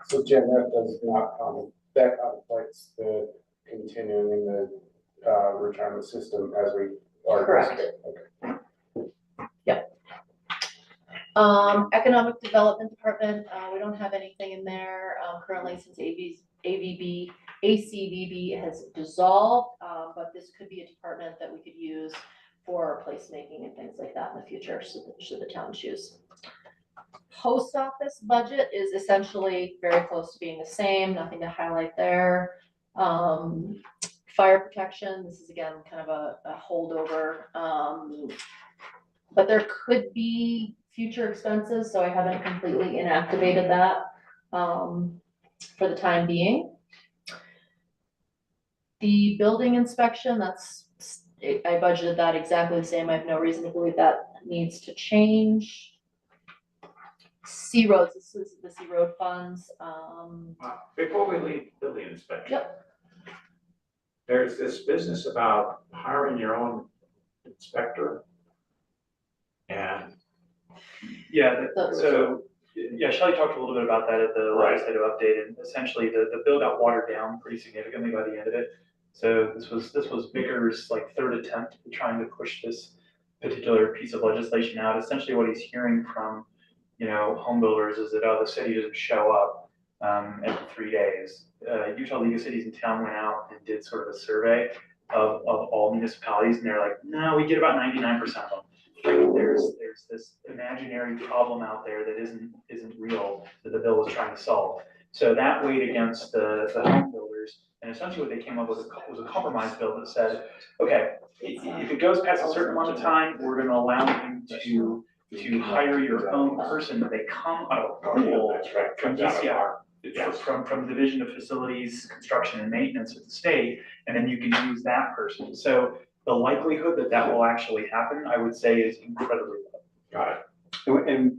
So Jen, that does not that contemplates the continuing the retirement system as we are. Correct. Okay. Economic Development Department, we don't have anything in there, currently since ACVB has dissolved, but this could be a department that we could use for placemaking and things like that in the future, should the town choose. Post office budget is essentially very close to being the same, nothing to highlight there. Fire protection, this is again kind of a holdover, but there could be future expenses, so I haven't completely inactivated that for the time being. The building inspection, I budgeted that exactly the same. I have no reason to believe that needs to change. C roads, this is the C road funds. Before we leave building inspection. Yep. There's this business about hiring your own inspector. And Shelley talked a little bit about that at the legislative update, and essentially the bill got watered down pretty significantly by the end of it. So this was Bicker's like 3rd attempt at trying to push this particular piece of legislation out. Essentially what he's hearing from, home builders is that, the city doesn't show up every 3 days. Utah League of Cities and Town went out and did sort of a survey of all municipalities, and they're like, no, we get about 99% of them. Like there's this imaginary problem out there that isn't real that the bill is trying to solve. So that weighed against the home builders, and essentially what they came up with was a compromise bill that said, okay, if it goes past a certain amount of time, we're going to allow you to hire your own person. They come out of pool from DCR, from the Division of Facilities, Construction and Maintenance of the state, and then you can use that person. So the likelihood that will actually happen, I would say, is incredibly low. got it. And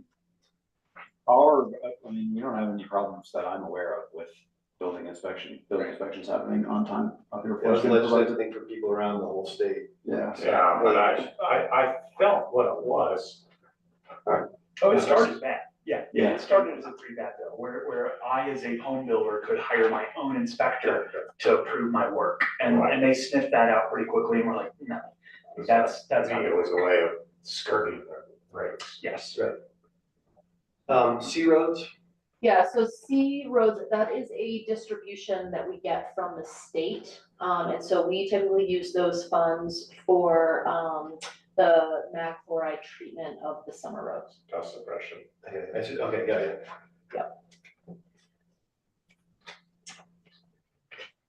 we don't have any problems that I'm aware of with building inspections happening on time up here. It was a legislative thing for people around the whole state. Yeah. Yeah, but I felt what it was. Oh, it started bad. Yeah, it started as a pretty bad bill, where I, as a home builder, could hire my own inspector to approve my work. And they sniffed that out pretty quickly and were like, no. That's I think not, it was a way of skirting the rates. yes. C roads, Yeah, so C roads, that is a distribution that we get from the state. And so we typically use those funds for, the MAC chloride treatment of the summer roads. Dust suppression. okay, got it.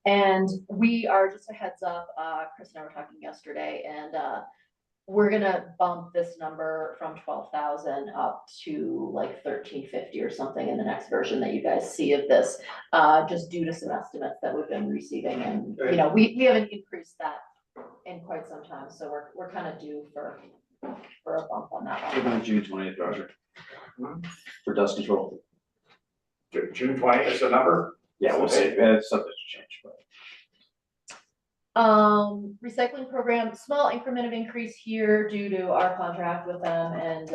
And we are, just a heads up, Chris and I were talking yesterday, and, we're gonna bump this number from 12,000 up to like 1350 or something in the next version that you guys see of this. Just due to some estimates that we've been receiving, and, you know, we haven't increased that in quite some time, so we're kind of due for a bump on that Give one. them June 20th, Roger. For dust control. June 20th is the number? Yeah, we'll see. It's subject to change, but. Recycling program, small increment of increase here due to our contract with them and,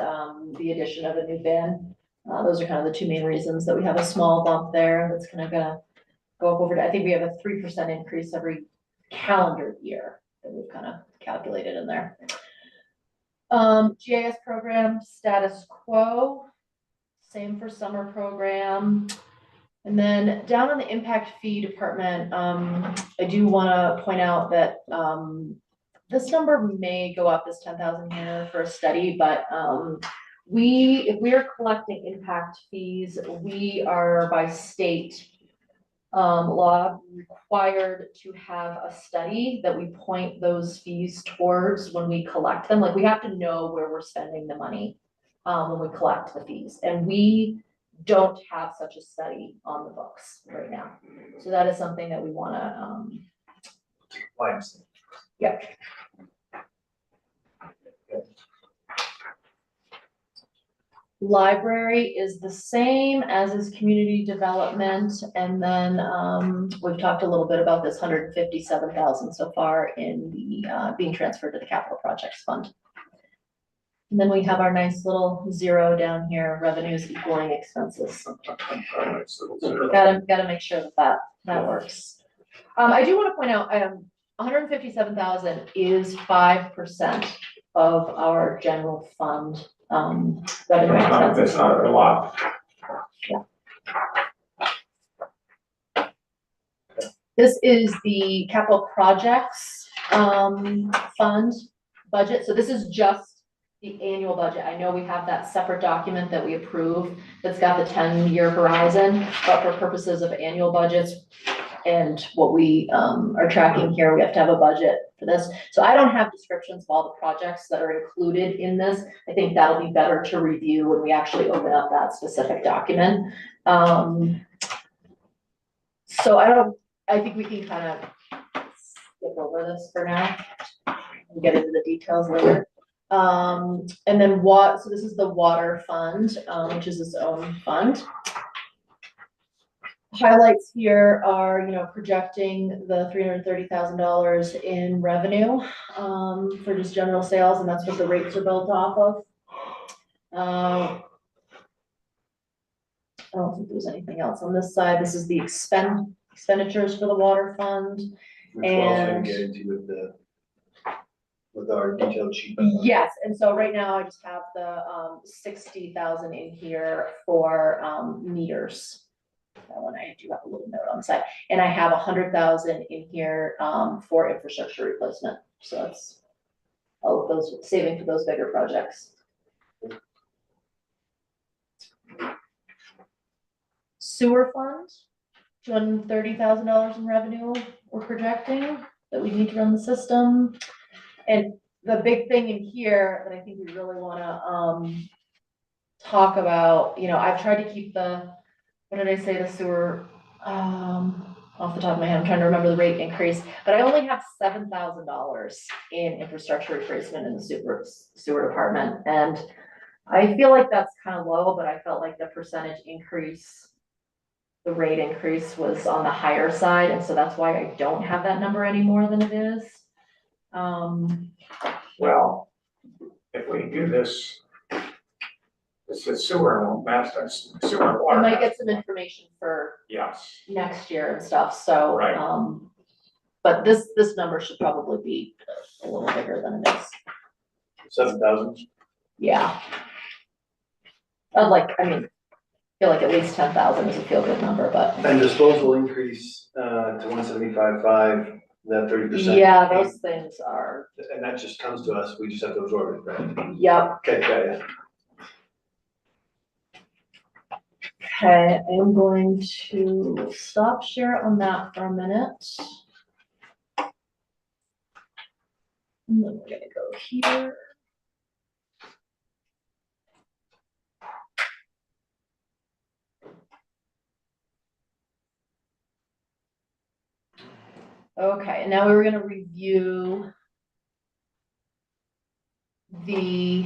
the addition of a new bin. Those are kind of the two main reasons that we have a small bump there that's kind of gonna go up over to, I think we have a 3% increase every calendar year that we've kind of calculated in there. GIS program status quo, same for summer program. And then down on the impact fee department, I do wanna point out that, this number may go up, this 10,000 here for a study, but, if we are collecting impact fees, we are by state, law required to have a study that we point those fees towards when we collect them. Like, we have to know where we're spending the money, when we collect the fees, and we don't have such a study on the books right now. So that is something that we wanna, yeah. Library is the same as is community development, and then, we've talked a little bit about this 157,000 so far in the, being transferred to the capital projects fund. And then we have our nice little zero down here, revenues equaling expenses. Gotta make sure that works. I do wanna point out, 157,000 is 5% of our general fund, revenue expenses. That's not a lot. This is the capital projects, fund budget, so this is just the annual budget. I know we have that separate document that we approve that's got the 10-year horizon, but for purposes of annual budgets and what we are tracking here, we have to have a budget for this. So I don't have descriptions of all the projects that are included in this. I think that'll be better to review when we actually open up that specific document. So I think we can kind of skip over this for now and get into the details later. And then so this is the water fund, which is its own fund. Highlights here are, you know, projecting the $330,000 in revenue, for just general sales, and that's what the rates are built off of. I don't think there's anything else on this side. This is the expenditures for the water fund. Which we'll also get into with our detailed sheet. Yes, and so right now I just have the 60,000 in here for meters. That one I do have a little note on the side, and I have 100,000 in here for infrastructure replacement. So that's all of those saving for those bigger projects. Sewer fund, $230,000 in revenue we're projecting that we need to run the system. And the big thing in here that I think we really wanna talk about, you know, I've tried to keep what did I say, the sewer, off the top of my head, I'm trying to remember the rate increase, but I only have $7,000 in infrastructure replacement in the sewer department. And I feel like that's kind of low, but I felt like the percentage increase, the rate increase was on the higher side, and so that's why I don't have that number any more than it is. Well, if we do this, this is sewer and master, sewer and I water. might get some information for Yes. next year and stuff, so, Right. But this number should probably be a little bigger than it is. 7,000. Yeah. I feel like at least 10,000 is a feel good number, but And disposal increase, to 175.5, that 30%. yeah, those things are, And that just comes to us, we just have to absorb it, right? yep. Okay, got it. Okay, I'm going to stop share on that for a minute. And then we're gonna go here. Okay, and now we were gonna review the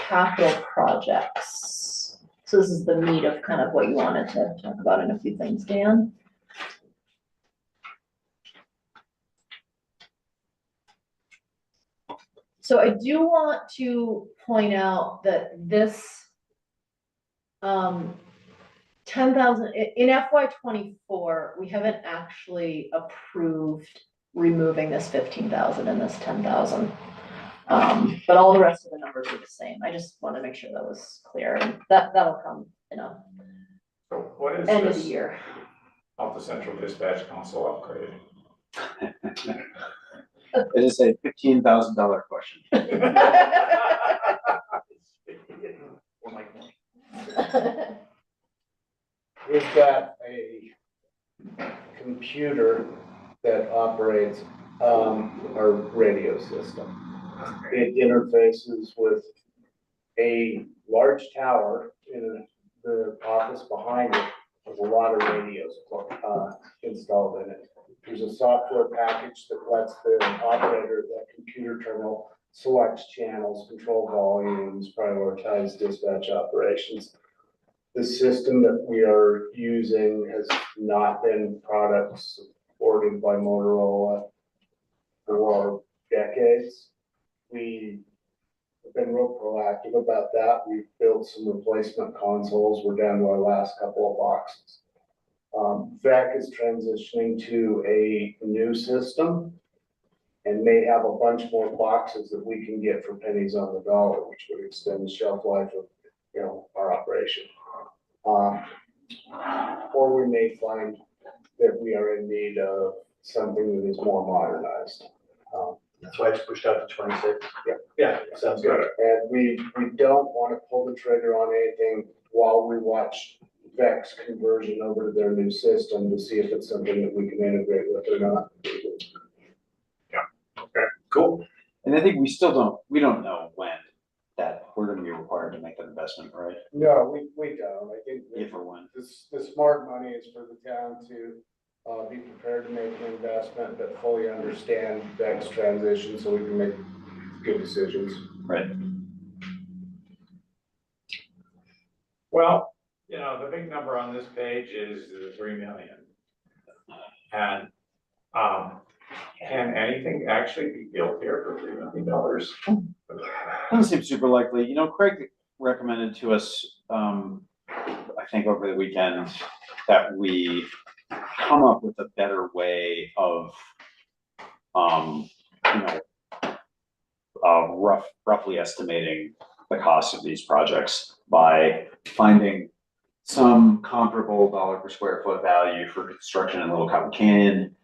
capital projects. So this is the meat of kind of what you wanted to talk about in a few things, Dan. So I do want to point out that this 10,000, in FY '24, we haven't actually approved removing this 15,000 and this 10,000. But all the rest of the numbers are the same. I just want to make sure that was clear, and that'll come in a So what is end of the this year. Alpha Central Dispatch Console upgrade? It is a $15,000 question. Or like more. We've got a computer that operates, our radio system. It interfaces with a large tower in the office behind it, with a lot of radios, installed in it. There's a software package that lets the operator of that computer terminal select channels, control volumes, prioritize dispatch operations. The system that we are using has not been product supported by Motorola for decades. We have been real proactive about that. We've built some replacement consoles. We're down to our last couple of boxes. VEC is transitioning to a new system and may have a bunch more boxes that we can get for pennies on the dollar, which would extend the shelf life of, our operation. Or we may find that we are in need of something that is more modernized. That's why it's pushed out to 26. Yeah. Yeah, sounds good. And we don't want to pull the trigger on anything while we watch VEC's conversion over to their new system to see if it's something that we can integrate with or not. Cool. And I think we don't know when that we're gonna be required to make that investment, right? No, we don't. I think If or when. the smart money is for the town to be prepared to make an investment, but fully understand VEC's transition so we can make good decisions. Right. Well, the big number on this page is the 3 million. And, can anything actually be built here for $3 million? Doesn't seem super likely. Craig recommended to us, I think over the weekend, that we come up with a better way of, roughly estimating the cost of these projects by finding some comparable dollar per square foot value for construction in Little Cotton Canyon.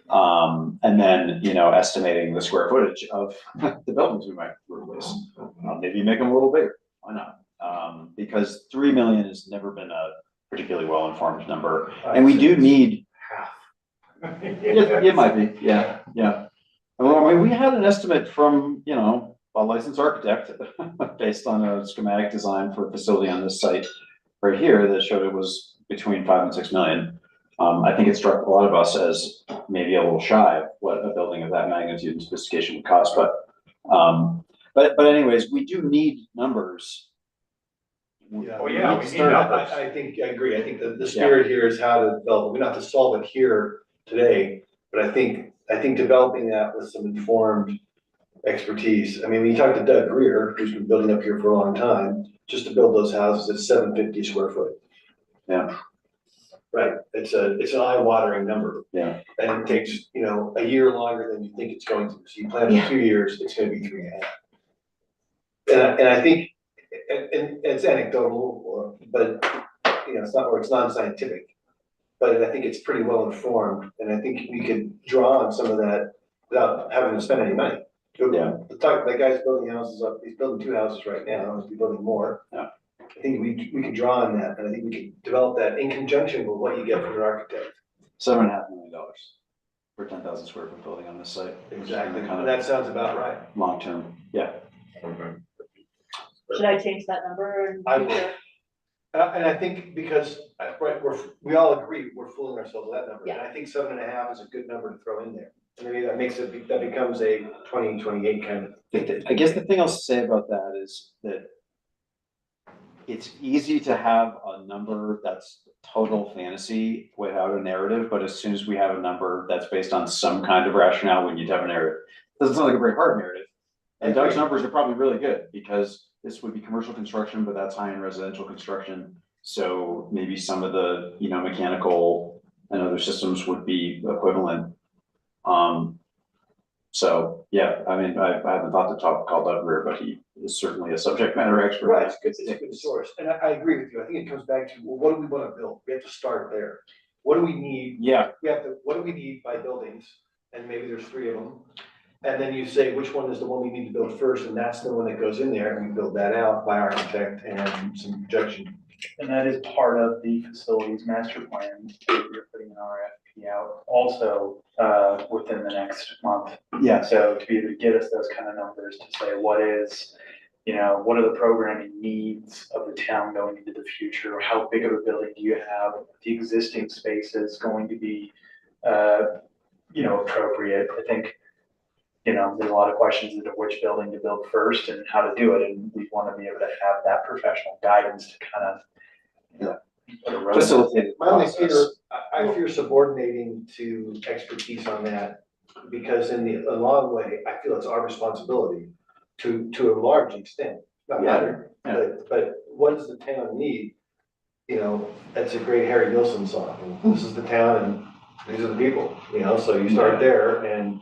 And then, estimating the square footage of the buildings we might replace. Maybe make them a little bigger. Why not? Because 3 million has never been a particularly well-informed number. And we do need, Half. it might be, yeah. Well, we had an estimate from, a licensed architect based on a schematic design for a facility on this site right here that showed it was between 5 and 6 million. I think it struck a lot of us as maybe a little shy of what a building of that magnitude and sophistication would cost, but anyways, we do need numbers. Yeah, Oh, yeah, we need start- numbers. I think, I agree. I think the spirit here is how to develop, we don't have to solve it here today, but I think developing that with some informed expertise. I mean, when you talk to Doug Greer, who's been building up here for a long time, just to build those houses, it's 750 square foot. Yeah. right? It's an eye-watering number. Yeah. And it takes, a year longer than you think it's going to. So you plan Yeah. for 2 years, it's gonna be 3.5. And I think, and it's anecdotal, but, it's non-scientific. But I think it's pretty well informed, and I think we could draw on some of that without having to spend any money. Yeah. That guy's building houses up, he's building 2 houses right now, he's building more. Yeah. I think we can draw on that, and I think we can develop that in conjunction with what you get from an architect. $7.5 million for 10,000 square foot building on this site. Exactly, Kind and that sounds about right. of long term, yeah. Should I change that number? in the I would. future? And I think because, right, we all agree, we're fooling ourselves with that number, and Yeah. I think 7.5 is a good number to throw in there. And maybe that becomes a 2028 kind of. I guess the thing I'll say about that is that it's easy to have a number that's total fantasy without a narrative, but as soon as we have a number that's based on some kind of rationale, we need to have a narrative. Doesn't sound like a very hard narrative. And Doug's numbers are probably really good because this would be commercial construction, but that's high-end residential construction. So maybe some of the, mechanical and other systems would be equivalent. So, yeah, I mean, I haven't thought to call Doug Greer, but he is certainly a subject matter expert. Right, it's a good source, and I agree with you, I think it comes back to, well, what do we wanna build? We have to start there. What do we need? Yeah, What do we need by buildings? And maybe there's 3 of them. And then you say, which one is the one we need to build first, and that's the one that goes in there, and we build that out by architect and some projection. And that is part of the facilities master plan that you're putting an RFP out also, within the next month. yeah. So to be able to get us those kind of numbers to say, what are the programming needs of the town going into the future? How big of a building do you have? The existing space is going to be, appropriate. I think, there's a lot of questions into which building to build first and how to do it. And we want to be able to have that professional guidance to kind of, put a roadmap. Facilitated My only process. fear, I fear subordinating to expertise on that, because in the long way, I feel it's our responsibility to a large extent, not Yeah, matter, but what does the town need? That's a great Harry Nilsson song, and this is the town and these are the people, so you start there and.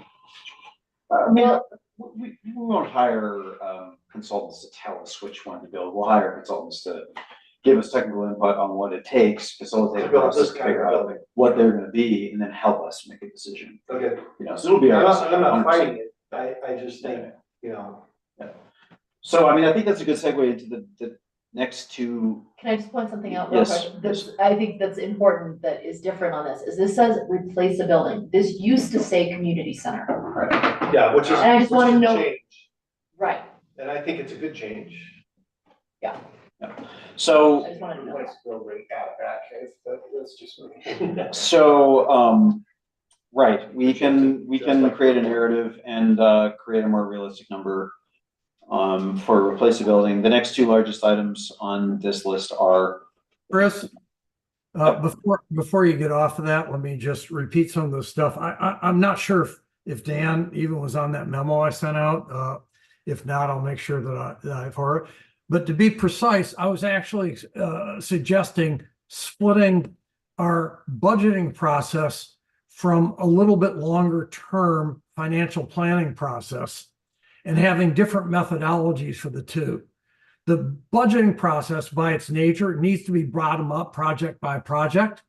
I mean, we won't hire consultants to tell us which one to build. We'll hire consultants to give us technical input on what it takes, facilitate the To build this process, kind of figure out building. what they're gonna be, and then help us make a decision. Okay, So it'll be I'm ours. not 100%. fighting it, I just think, So, I mean, I think that's a good segue into the next two. Can I just point something out real Yes, quick? I think that's important, that is different on this, is this says replace a building. This used to say community center. yeah, which is. And I just which wanna is a know- change, Right, and I think it's a good change. So, I just wanted to know. Let's go right out of that case, that's just right, we can create a narrative and create a more realistic number for replace a building. The next two largest items on this list are, Chris, before you get off of that, let me just repeat some of the stuff. I'm not sure if Dan even was on that memo I sent out. If not, I'll make sure that I've heard. But to be precise, I was actually suggesting splitting our budgeting process from a little bit longer term financial planning process and having different methodologies for the two. The budgeting process by its nature needs to be bottom up, project by project.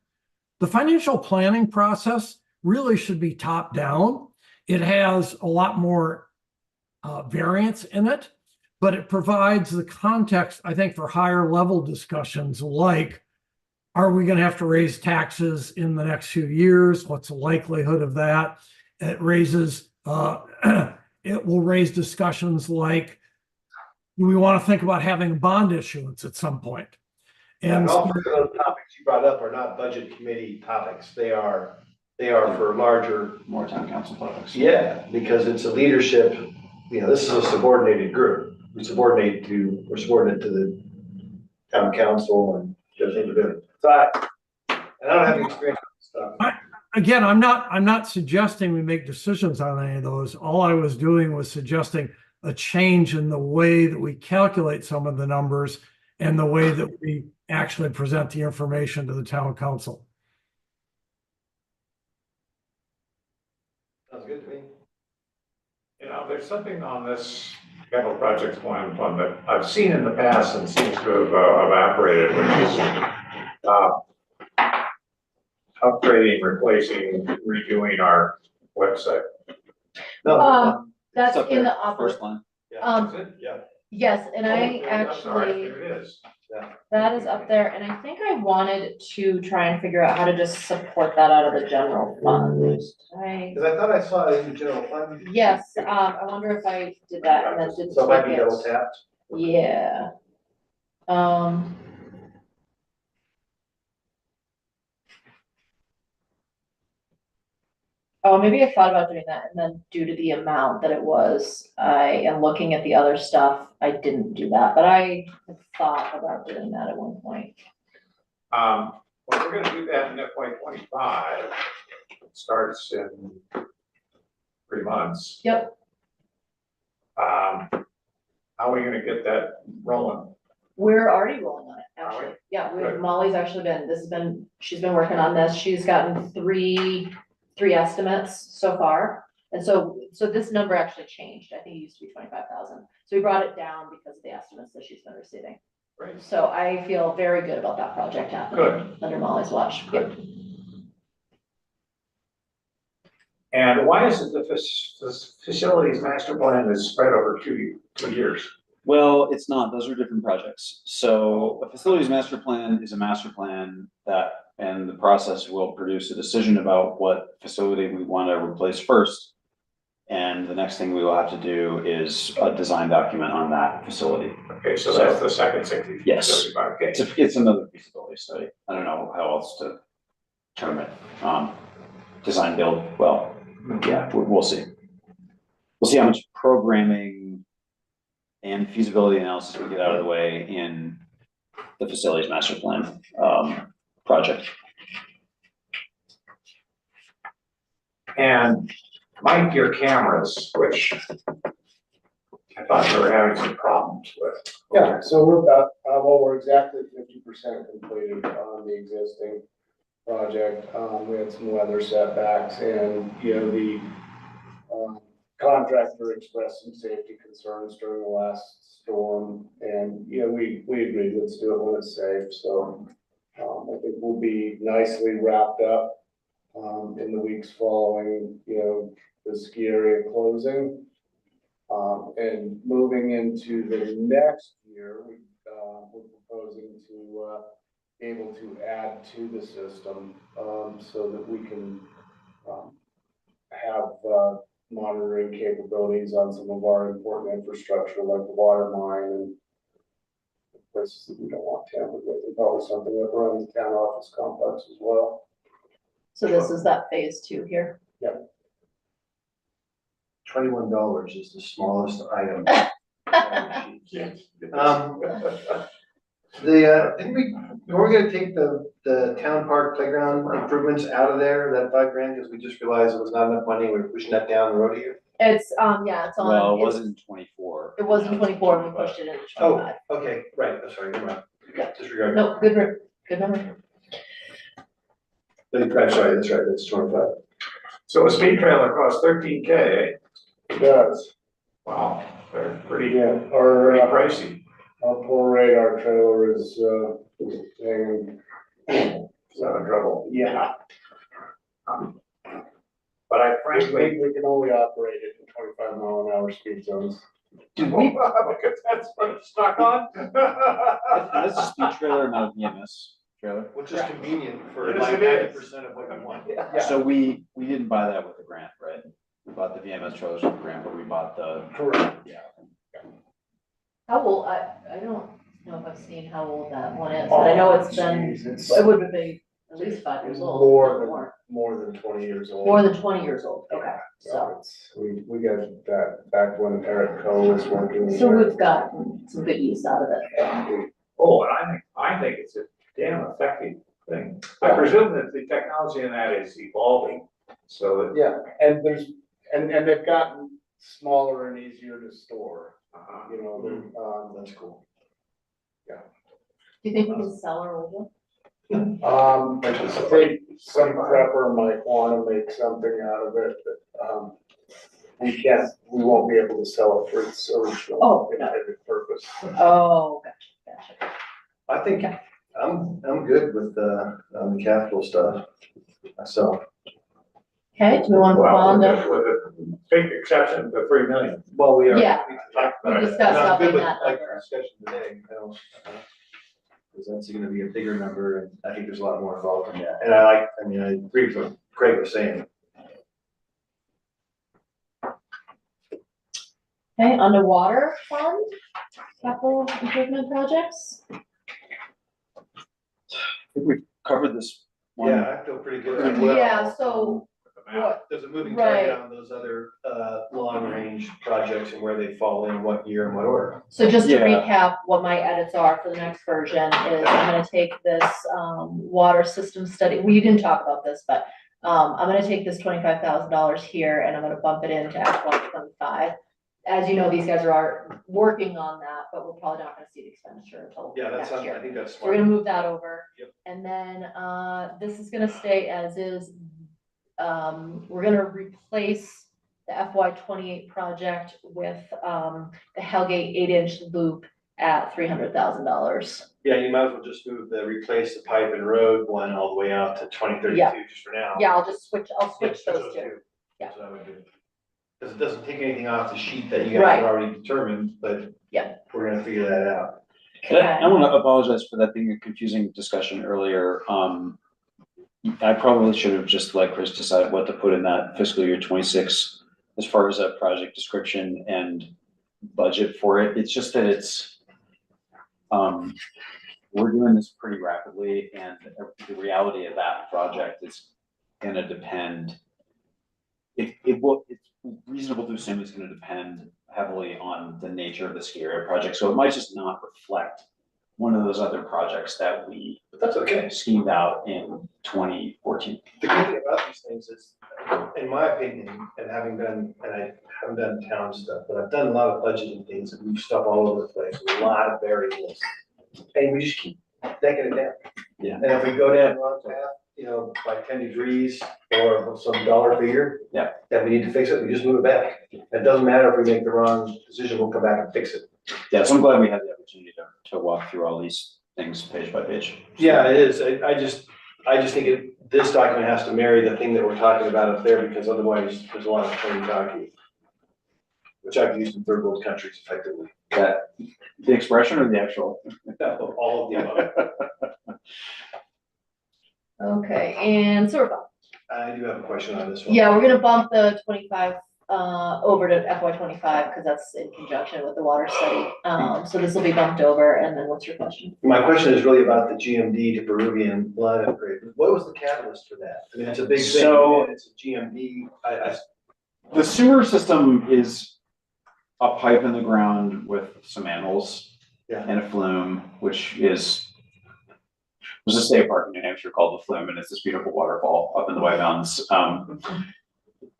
The financial planning process really should be top down. It has a lot more variance in it, but it provides the context, I think, for higher level discussions like, are we going to have to raise taxes in the next few years? What's the likelihood of that? It raises, it will raise discussions like, do we want to think about having a bond issuance at some point? And all 3 of those topics you brought up are not budget committee topics, they are for larger. more town council topics. Yeah, because it's a leadership, this is a subordinated group, we're subordinate to the town council and everything we're doing. So I don't have any experience with this stuff. Again, I'm not suggesting we make decisions on any of those. All I was doing was suggesting a change in the way that we calculate some of the numbers and the way that we actually present the information to the town council. good to me. You know, there's something on this capital projects plan fund that I've seen in the past and seems to have evaporated, which is upgrading, replacing, redoing our website. No, That's It's up in there, the upper, First line. yeah, is it? Yeah. yes, and I Oh, that's all right, actually, there it is. that is up there, and I think I wanted to try and figure out how to just support that out of the general fund. Because I thought I saw it in the general fund. Yes, I wonder if I did that and then didn't So it might tweak be it. double tapped. Yeah. Um. Oh, maybe I thought about doing that, and then due to the amount that it was, I am looking at the other stuff, I didn't do that, but I had thought about doing that at one point. Well, we're gonna do that in FY 25. It starts in 3 months. Yep. How are we gonna get that rolling? We're already rolling on it, Are we? actually. Yeah, Good. Molly's actually she's been working on this. She's gotten three estimates so far. And so this number actually changed. I think it used to be 25,000. So we brought it down because of the estimates that she's been receiving. Great. So I feel very good about that project happening. Good. Under Molly's watch. Good. And why is it the facilities master plan is spread over 2 years? Well, it's not, those are different projects. So a facilities master plan is a master plan that, and the process will produce a decision about what facility we want to replace first. And the next thing we will have to do is a design document on that facility. Okay, so that's the second 60. Yes. 75, okay. It's another feasibility study. I don't know how else to term it. Design build, well, yeah, we'll see. We'll see how much programming and feasibility analysis we get out of the way in the facilities master plan, project. And Mike, your cameras, which I thought you were having some problems with. Yeah, so we're about, well, we're exactly 50% completed on the existing project. We had some weather setbacks and, the contractor expressed some safety concerns during the last storm. And, we agreed, let's do it when it's safe. So I think we'll be nicely wrapped up in the weeks following, the ski area closing. And moving into the next year, we're proposing to be able to add to the system so that we can have monitoring capabilities on some of our important infrastructure like the water line and places that we don't want tampered with, and probably something that runs the town office complex as well. So this is that phase 2 here. $21 is the smallest item. We're gonna take the town park playground improvements out of there, that $5,000, because we just realized it was not enough money, we're pushing that down the road here. It's, yeah, it's on. Well, it it's- wasn't 24. It was in 24, we pushed it into Oh, 25. okay, right, that's sorry, never mind. Yeah. Disregard. No, good number. That's right, that's 25. So a speed trailer costs 13K, It does. wow, they're pretty Yeah, pretty our pricey. poor radar trailer is hanging. Is that a trouble? Yeah. But I frankly, We can only operate it in 25-mile-an-hour speed zones. because that's what it's stuck on. And that's a speed trailer, not a VMS trailer. Which is convenient for Yes, like it is. 90% of what you want. So we didn't buy that with the grant, right? We bought the VMS trailers with the grant, but we bought the, Correct. yeah. How old, I don't know if I've seen how old that one is, but I know it's been, Jeez, it's it would be at least 5 years old. more than 20 years old. More than 20 years old, okay, so. It's, we got that back when Eric Coe was working. So we've gotten some good use out of it. Oh, and I think it's a damn effective thing. I presume that the technology in that is evolving, so that, Yeah, and and they've gotten smaller and easier to store, That's cool. Do you think we can sell our old one? I think some prepper might wanna make something out of it, but, we won't be able to sell it for its Oh, original no. intended purpose. Oh, gotcha. I think I'm good with the capital stuff myself. Okay, do we want to move on to? With a big exception, the 3 million. Well, we are. Yeah, talked we about it. discussed And I'm good upping with, that like, number. the discussion today, because that's gonna be a bigger number, and I think there's a lot more involved in that. And I agree with what Craig was saying. Okay, underwater fund, capital improvement projects. I think we've covered this one. Yeah, I feel pretty good. as well. Yeah, so what, There's a moving Right. target on those other, long-range projects and where they fall in, what year and what order. so just to Yeah. recap, what my edits are for the next version is I'm gonna take this, water system study, we didn't talk about this, but I'm gonna take this $25,000 here and I'm gonna bump it into FY25. As you know, these guys are working on that, but we're probably not gonna see the expenditure until Yeah, next that's, year. I think that's So we're gonna smart. move that over. Yep. And then, this is gonna stay as is. We're gonna replace the FY28 project with, the Hellgate 8-inch loop at $300,000. Yeah, you might as well just replace the pipe and road one all the way out to 2032 Yeah. just for now. Yeah, I'll switch Yeah, those two. Yeah. That's what I would do. Because it doesn't take anything off the sheet that you guys Right. have already determined, but Yeah. we're gonna figure that out. I want to apologize for that being a confusing discussion earlier. I probably should have just let Chris decide what to put in that fiscal year 26 as far as a project description and budget for it. It's just that we're doing this pretty rapidly, and the reality of that project is gonna depend. It's reasonable to assume it's gonna depend heavily on the nature of the ski area project, so it might just not reflect one of those other projects that we But that's okay. schemed out in 2014. The good thing about these things is, in my opinion, and I haven't done town stuff, but I've done a lot of budgeting things and move stuff all over the place, a lot of variables. And we just keep taking it down. Yeah. And if we go down one path, by 10 degrees or some dollar figure. Yeah. That we need to fix it, we just move it back. It doesn't matter if we make the wrong decision, we'll come back and fix it. Yeah, so I'm glad we had the opportunity to walk through all these things page by page. Yeah, it is. I just think this document has to marry the thing that we're talking about up there, because otherwise there's a lot of plain talking. Which I've used in third world countries effectively. That, the expression or the actual? All of the above. Okay, and sewer fund. I do have a question on this one. Yeah, we're gonna bump the 25, over to FY25, because that's in conjunction with the water study. So this will be bumped over, and then what's your question? My question is really about the GMD to Peruvian line upgrade. What was the catalyst for that? I mean, it's a big thing, So- and it's a GMD. The sewer system is a pipe in the ground with some manholes. Yeah. And a flume, which is, there's a state park in New Hampshire called the Flume, and it's this beautiful waterfall up in the White Mountains.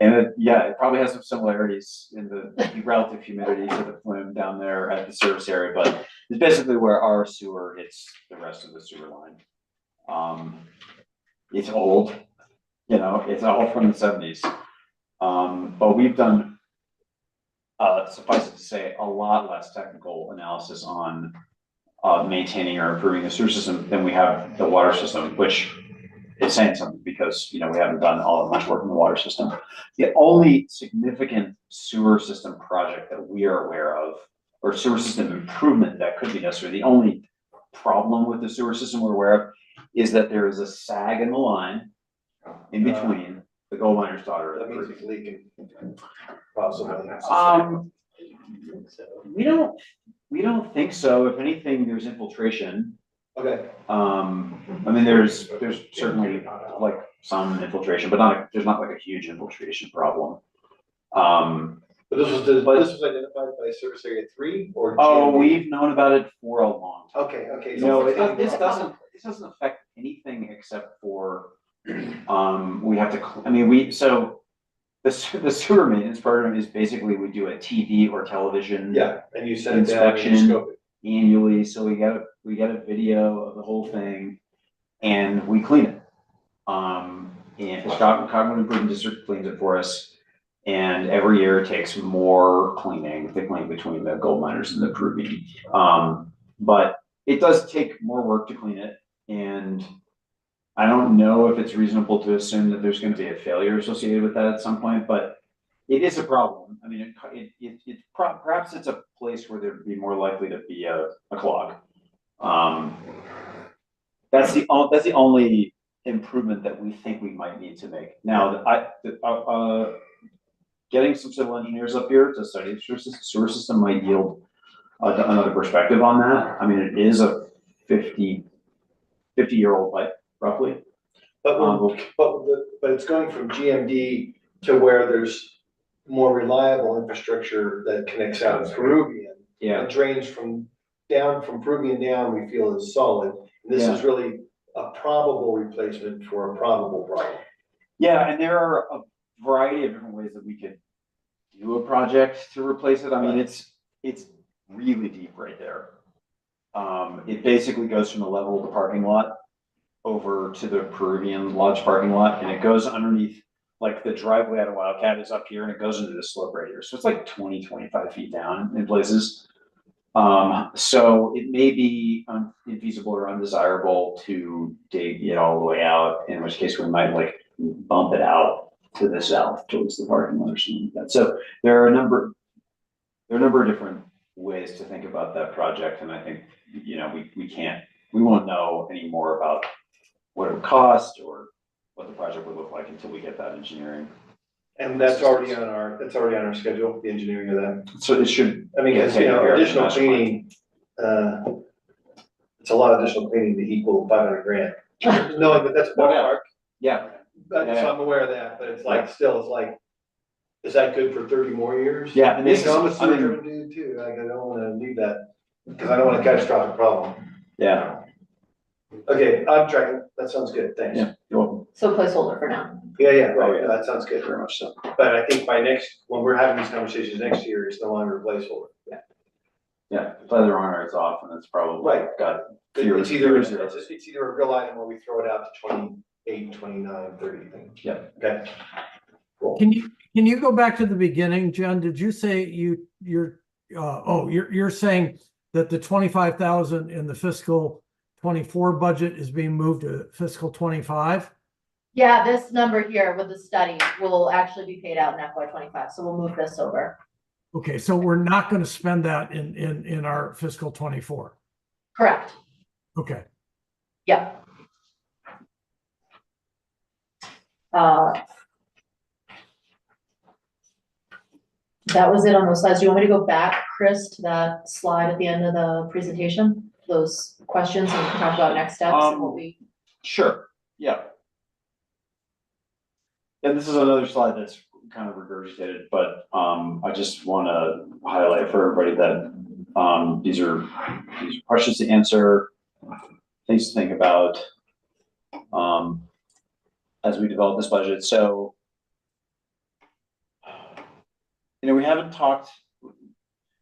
And it probably has some similarities in the relative humidity to the Flume down there at the service area, but it's basically where our sewer hits the rest of the sewer line. It's old, it's all from the 70s. But we've done, suffice it to say, a lot less technical analysis on maintaining or improving the sewer system than we have the water system, which is saying something because, we haven't done all that much work in the water system. The only significant sewer system project that we are aware of, or sewer system improvement that could be necessary, the only problem with the sewer system we're aware of is that there is a sag in the line in between the gold miner's daughter. That means it's leaking. Possibly. We don't think so. If anything, there's infiltration. Okay. There's certainly like some infiltration, but there's not like a huge infiltration problem. But this was identified by Service Area 3 or? Oh, GMD? we've known about it for a long time. Okay. No, This this doesn't affect anything except for, we have to, so the sewer maintenance program is basically we do a TV or television. Yeah, and you send it down and you Inspection. scope it. Annually, so we get a video of the whole thing and we clean it. And the Cogman Improvement District cleans it for us. And every year it takes more cleaning, particularly between the gold miners and the Peruvian. But it does take more work to clean it. And I don't know if it's reasonable to assume that there's gonna be a failure associated with that at some point, but it is a problem. I mean, perhaps it's a place where there'd be more likely to be a clog. That's the only improvement that we think we might need to make. Now, getting some civil engineers up here to study the sewer system might yield another perspective on that. I mean, it is a 50-year-old pipe, roughly. But it's going from GMD to where there's more reliable infrastructure that connects out of Peruvian. Yeah. It drains from Peruvian down, we feel is solid. This is really a probable replacement for a probable problem. Yeah, and there are a variety of different ways that we could do a project to replace it. I mean, it's really deep right there. It basically goes from the level of the parking lot over to the Peruvian Lodge parking lot, and it goes underneath, like the driveway out of Wildcat is up here, and it goes into the slope right here. So it's like 20-25 feet down in places. So it may be infeasible or undesirable to dig it all the way out, in which case we might like bump it out to the south towards the parking lot or something like that. So there are a number of different ways to think about that project, and I think, you know, we won't know any more about what it would cost or what the project would look like until we get that engineering. And that's already on our schedule, the engineering of that. So it should. I mean, get because, you taken know, care of in additional the master plan. cleaning, it's a lot of additional cleaning to equal 500 grand. No, but that's ballpark. Yeah, So I'm aware of that, but it's like, still, it's like, is that good for 30 more years? Yeah, and this is, I'm a I sewer mean, driven dude too, like, I don't wanna leave that, because I don't want a catastrophic problem. yeah, Okay, I'm tracking, that sounds good, thanks. yeah, you're welcome. So placeholder for now. Yeah, Oh, right, yeah. that sounds good. Very much so. But I think when we're having these conversations next year, it's no longer a placeholder. Yeah, if either runner is off, and it's probably Right. got fewer. It's either a real item or we throw it out to 28, 29, 30 things. Yeah. Okay. Cool. Can you go back to the beginning, Jen? Did you say you're saying that the 25,000 in the fiscal 24 budget is being moved to fiscal 25? Yeah, this number here with the study will actually be paid out in FY 25, so we'll move this over. Okay, so we're not going to spend that in our fiscal 24. Correct. Okay. Yeah. That was it on those slides. Do you want me to go back, Chris, to that slide at the end of the presentation? Those questions, and we can talk about next steps and what we. Sure, yeah. And this is another slide that's kind of regurgitated, but I just want to highlight for everybody that these are questions to answer, things to think about as we develop this budget. So, you know, we haven't talked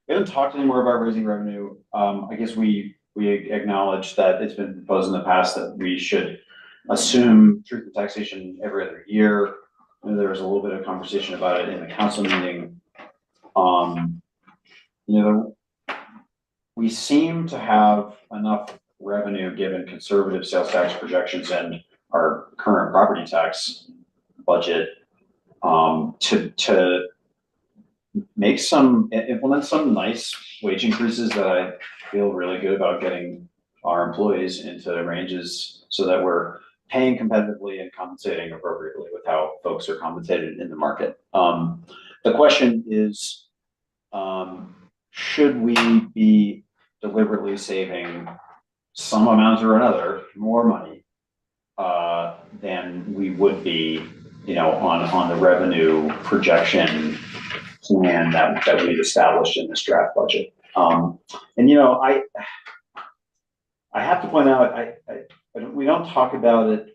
anymore about raising revenue. I guess we acknowledge that it's been proposed in the past that we should assume truth in taxation every other year. There was a little bit of conversation about it in the council meeting. You know, we seem to have enough revenue given conservative sales tax projections and our current property tax budget to implement some nice wage increases that I feel really good about getting our employees into ranges so that we're paying competitively and compensating appropriately with how folks are compensated in the market. The question is, should we be deliberately saving some amount or another more money than we would be, you know, on the revenue projection plan that we've established in this draft budget? And you know, I have to point out, we don't talk about it.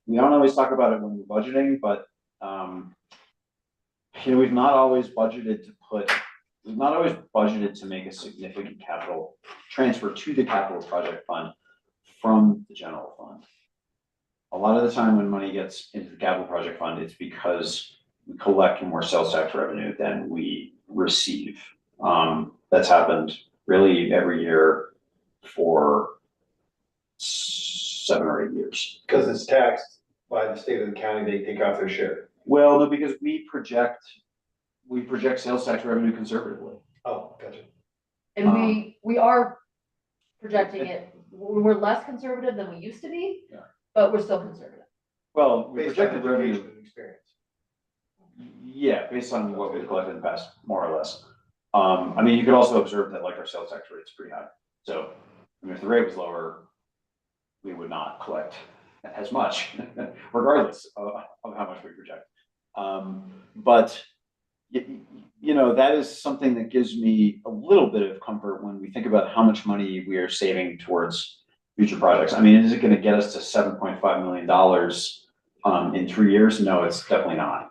We don't always talk about it when we're budgeting, but you know, we've not always budgeted to make a significant capital transfer to the capital project fund from the general fund. A lot of the time when money gets into the capital project fund, it's because we collect more sales tax revenue than we receive. That's happened really every year for 7 or 8 years. Because it's taxed by the state of the county, they take off their share. Well, no, because we project sales tax revenue conservatively. Oh, gotcha. And we are projecting it, we're less conservative than we used to be, Yeah. but we're still conservative. Well, we Based on projected revenue, education and experience. yeah, based on what we've collected in the past, more or less. I mean, you could also observe that like our sales tax rate is pretty high. So, I mean, if the rate was lower, we would not collect as much, regardless of how much we project. But you know, that is something that gives me a little bit of comfort when we think about how much money we are saving towards future projects. I mean, is it going to get us to $7.5 million in 3 years? No, it's definitely not.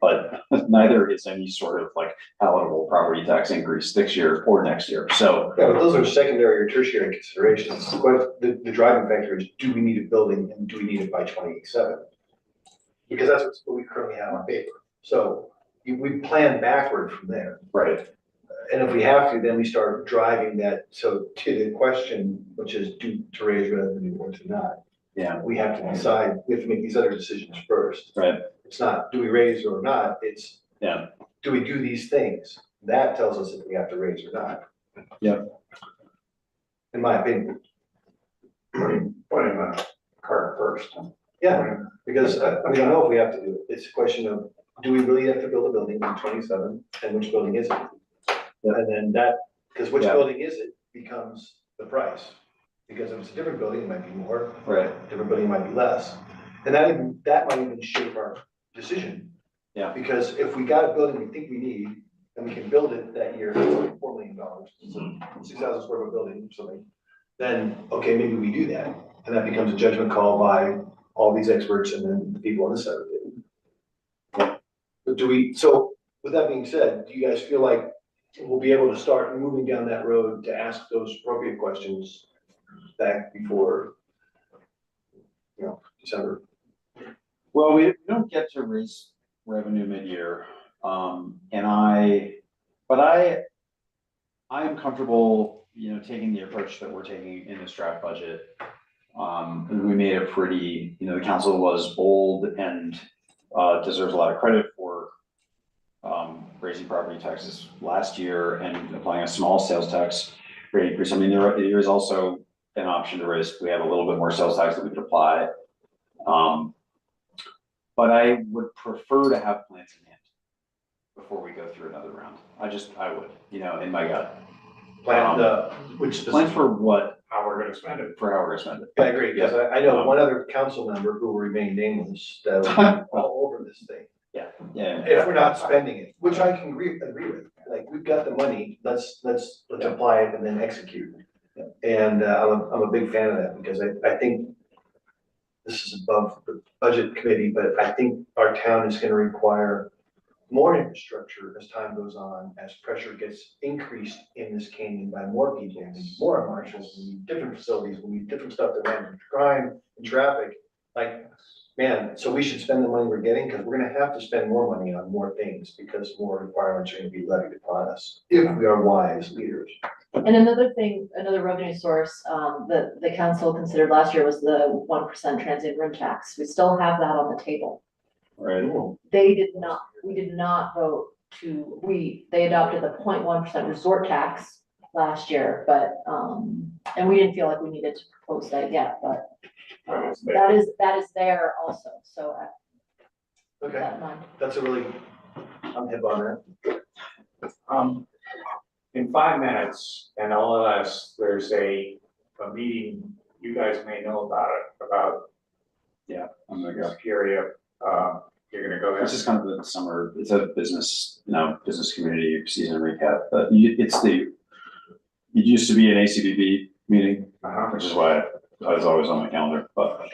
But neither is any sort of like palatable property tax increase this year or next year. So Yeah, but those are secondary or tertiary considerations. The driving factor is, do we need a building and do we need it by 2027? Because that's what we currently have on paper. So we plan backward from there. right, And if we have to, then we start driving that. So to the question, which is to raise revenue or to not, yeah, we have to decide, we have to make these other decisions first. right, It's not, do we raise or not? It's, yeah, do we do these things? That tells us if we have to raise or not. yeah. In my opinion. Putting the cart first. Yeah, because we don't know if we have to do it. It's a question of, do we really have to build a building in 27, and which building is it? And then that, because which Yeah. building is it becomes the price. Because if it's a different building, it might be more, Right, different building might be less. And that might even shape our decision. Yeah. Because if we got a building we think we need, and we can build it that year, it's like $4 million, it's a 6,000 square foot building or something, then, okay, maybe we do that. And that becomes a judgment call by all these experts and then the people on this side of it. But so with that being said, do you guys feel like we'll be able to start moving down that road to ask those appropriate questions back before, December? well, we don't get to raise revenue mid-year, but I am comfortable, taking the approach that we're taking in this draft budget. And we made a pretty, the council was bold and deserves a lot of credit for raising property taxes last year and applying a small sales tax rate increase. I mean, there is also an option to raise, we have a little bit more sales tax that we could apply. But I would prefer to have plans in hand before we go through another round. I would, in my gut. Plan, which. Plan for what, How we're gonna spend it. for how we're gonna spend it. I agree, because I know one other council member who will remain nameless that will be all over this thing. Yeah. If we're not spending it, which I can agree with, like, we've got the money, let's apply it and then execute. And I'm a big fan of that, because I think this is above the budget committee, but I think our town is gonna require more infrastructure as time goes on, as pressure gets increased in this canyon by more people, we need more marshals, we need different facilities, we need different stuff to manage crime and traffic. Like, man, so we should spend the money we're getting, because we're gonna have to spend more money on more things, because more requirements are gonna be levied upon us, if we are wise leaders. And another thing, another revenue source, that the council considered last year was the 1% transient room tax. We still have that on the table. Right. We did not vote they adopted the 0.1% resort tax last year, but, and we didn't feel like we needed to propose that yet, but that is there also, so keep Okay, that in mind. that's I'm hip on that. In 5 minutes, and unless there's a meeting, you guys may know about Yeah, I'm gonna go. Superior, you're gonna go This there. is kind of the summer, it's a business, business community season recap, but it used to be an ACBB meeting, which is why I was always on my calendar, but.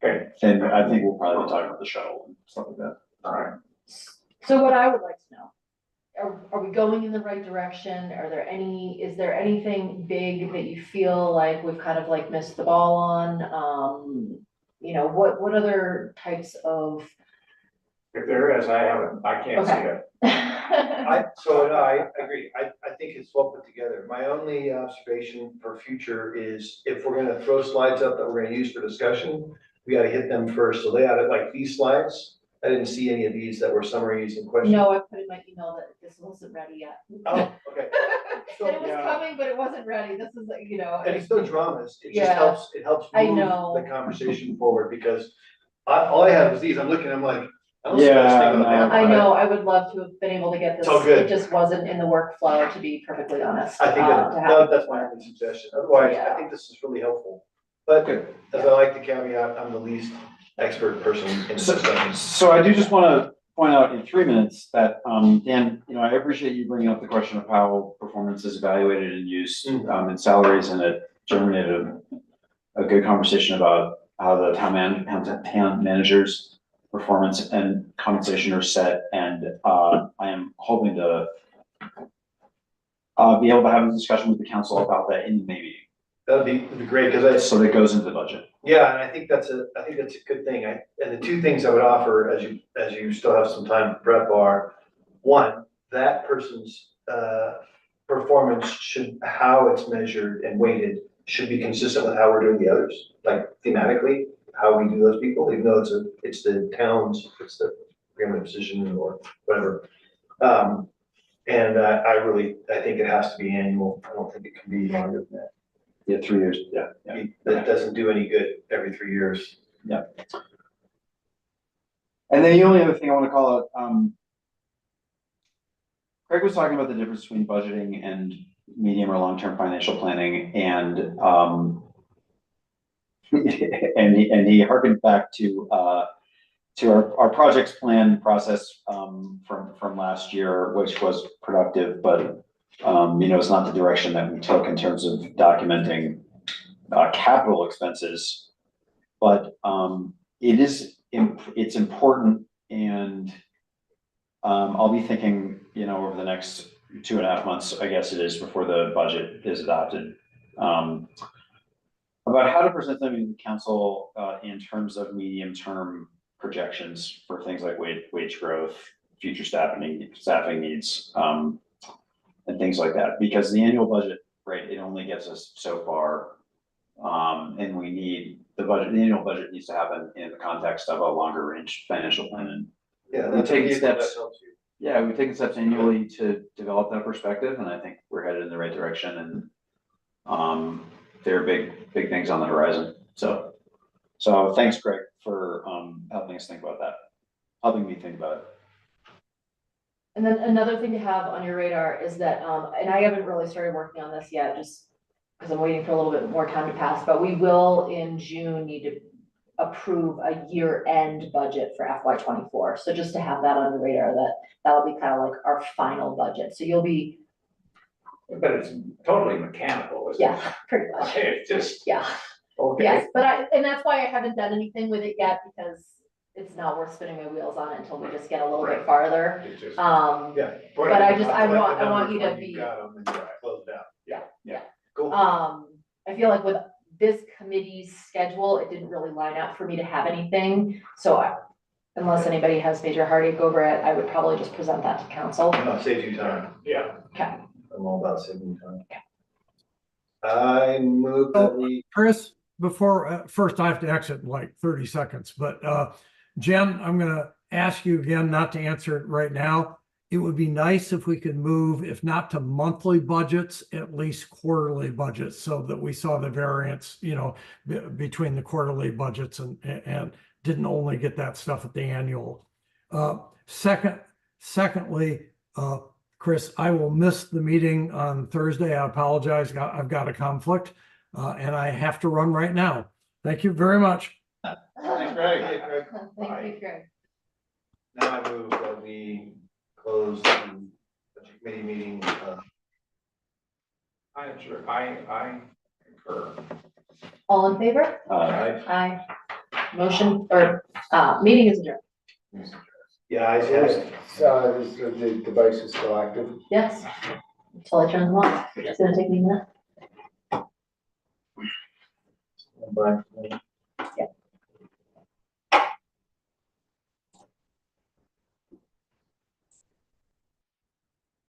Okay. And I think we'll probably be talking about the shuttle and stuff like that. All right. So what I would like to know, are we going in the right direction? Is there anything big that you feel like we've kind of like missed the ball on? What other types of If there is, I can't see Okay. it. I agree. I think it's well put together. My only observation for future is if we're gonna throw slides up that we're gonna use for discussion, we gotta hit them first. So they ought like these slides. I didn't see any of these that were summaries and questions. No, I put in my email that this wasn't ready yet. Oh, okay. That it was Yeah. coming, but it wasn't ready. This is, And it's no dramas. It just Yeah. helps, it helps I move know. the conversation forward because all I had was these. I'm looking, I'm like, I don't see this Yeah, thing on no. that. I know, I would love to have been able to get this. It's all good. It just wasn't in the workflow, to be perfectly honest. I think to have- that's my only suggestion. Otherwise, I Yeah. think this is really helpful. But Good. as I like to caveat, I'm the least expert person in this discussion. So I do just wanna point out in 3 minutes that, Dan, I appreciate you bringing up the question of how performance is evaluated and used, in salaries, and it generated a good conversation about how the town manager's performance and compensation are set, and, I am hoping to be able to have a discussion with the council about that in the May meeting, That'd be great, because so that goes into the budget. yeah, and I think that's a good thing. And the two things I would offer as you still have some time to prep are, one, that person's, performance how it's measured and weighted should be consistent with how we're doing the others, like thematically, how we do those people, even though it's the town's, it's the preeminent position or whatever. And I think it has to be annual. I don't think it can be longer than that. Yeah, 3 years, yeah. That doesn't do any good every 3 years. And then the only other thing I wanna call out, Craig was talking about the difference between budgeting and medium or long-term financial planning, and, and he harkened back to our projects plan process, from last year, which was productive, but, it's not the direction that we took in terms of documenting, capital expenses. But, it's important, and, I'll be thinking, over the next 2.5 months, I guess it is, before the budget is adopted, about how to present them in council, in terms of medium-term projections for things like wage growth, future staffing needs, and things like that, because the annual budget, right, it only gets us so far. And the annual budget needs to happen in the context of a longer range financial plan. And Yeah, We're that's taking that steps. helps you. yeah, we've taken steps annually to develop that perspective, and I think we're headed in the right direction, and there are big things on the horizon. So thanks, Greg, for helping us think about that, helping me think about it. And then another thing to have on your radar is that, and I haven't really started working on this yet, just because I'm waiting for a little bit more time to pass, but we will in June need to approve a year-end budget for FY '24. So just to have that on the radar, that'll be kind of like our final budget. So you'll be, But it's totally mechanical, isn't it? yeah, pretty much, It's just, yeah. okay. Yes, and that's why I haven't done anything with it yet, because it's not worth spinning my wheels on it until we just get a little bit Right. farther. It's just- Yeah. But I want you to be, Got them and close it out. yeah. Cool. I feel like with this committee's schedule, it didn't really line up for me to have anything, so unless anybody has major heartache over it, I would probably just present that to council. No, saves you time. Yeah. Okay. I'm all about saving time. I move that we, Chris, before, first I have to exit in like 30 seconds, but Jen, I'm gonna ask you again not to answer it right now. It would be nice if we could move, if not to monthly budgets, at least quarterly budgets, so that we saw the variance, between the quarterly budgets and didn't only get that stuff at the annual. Secondly, Chris, I will miss the meeting on Thursday. I apologize. I've got a conflict, and I have to run right now. Thank you very much. thanks, Greg. Hey, Greg. Thank you, Greg. Now I move that we close the budget committee meeting. I concur. All in favor? Aye. Motion, or, meeting is adjourned. Yeah, I said. So is the device is still active? Yes. Until I turn them on. It's gonna take me a minute. Bye.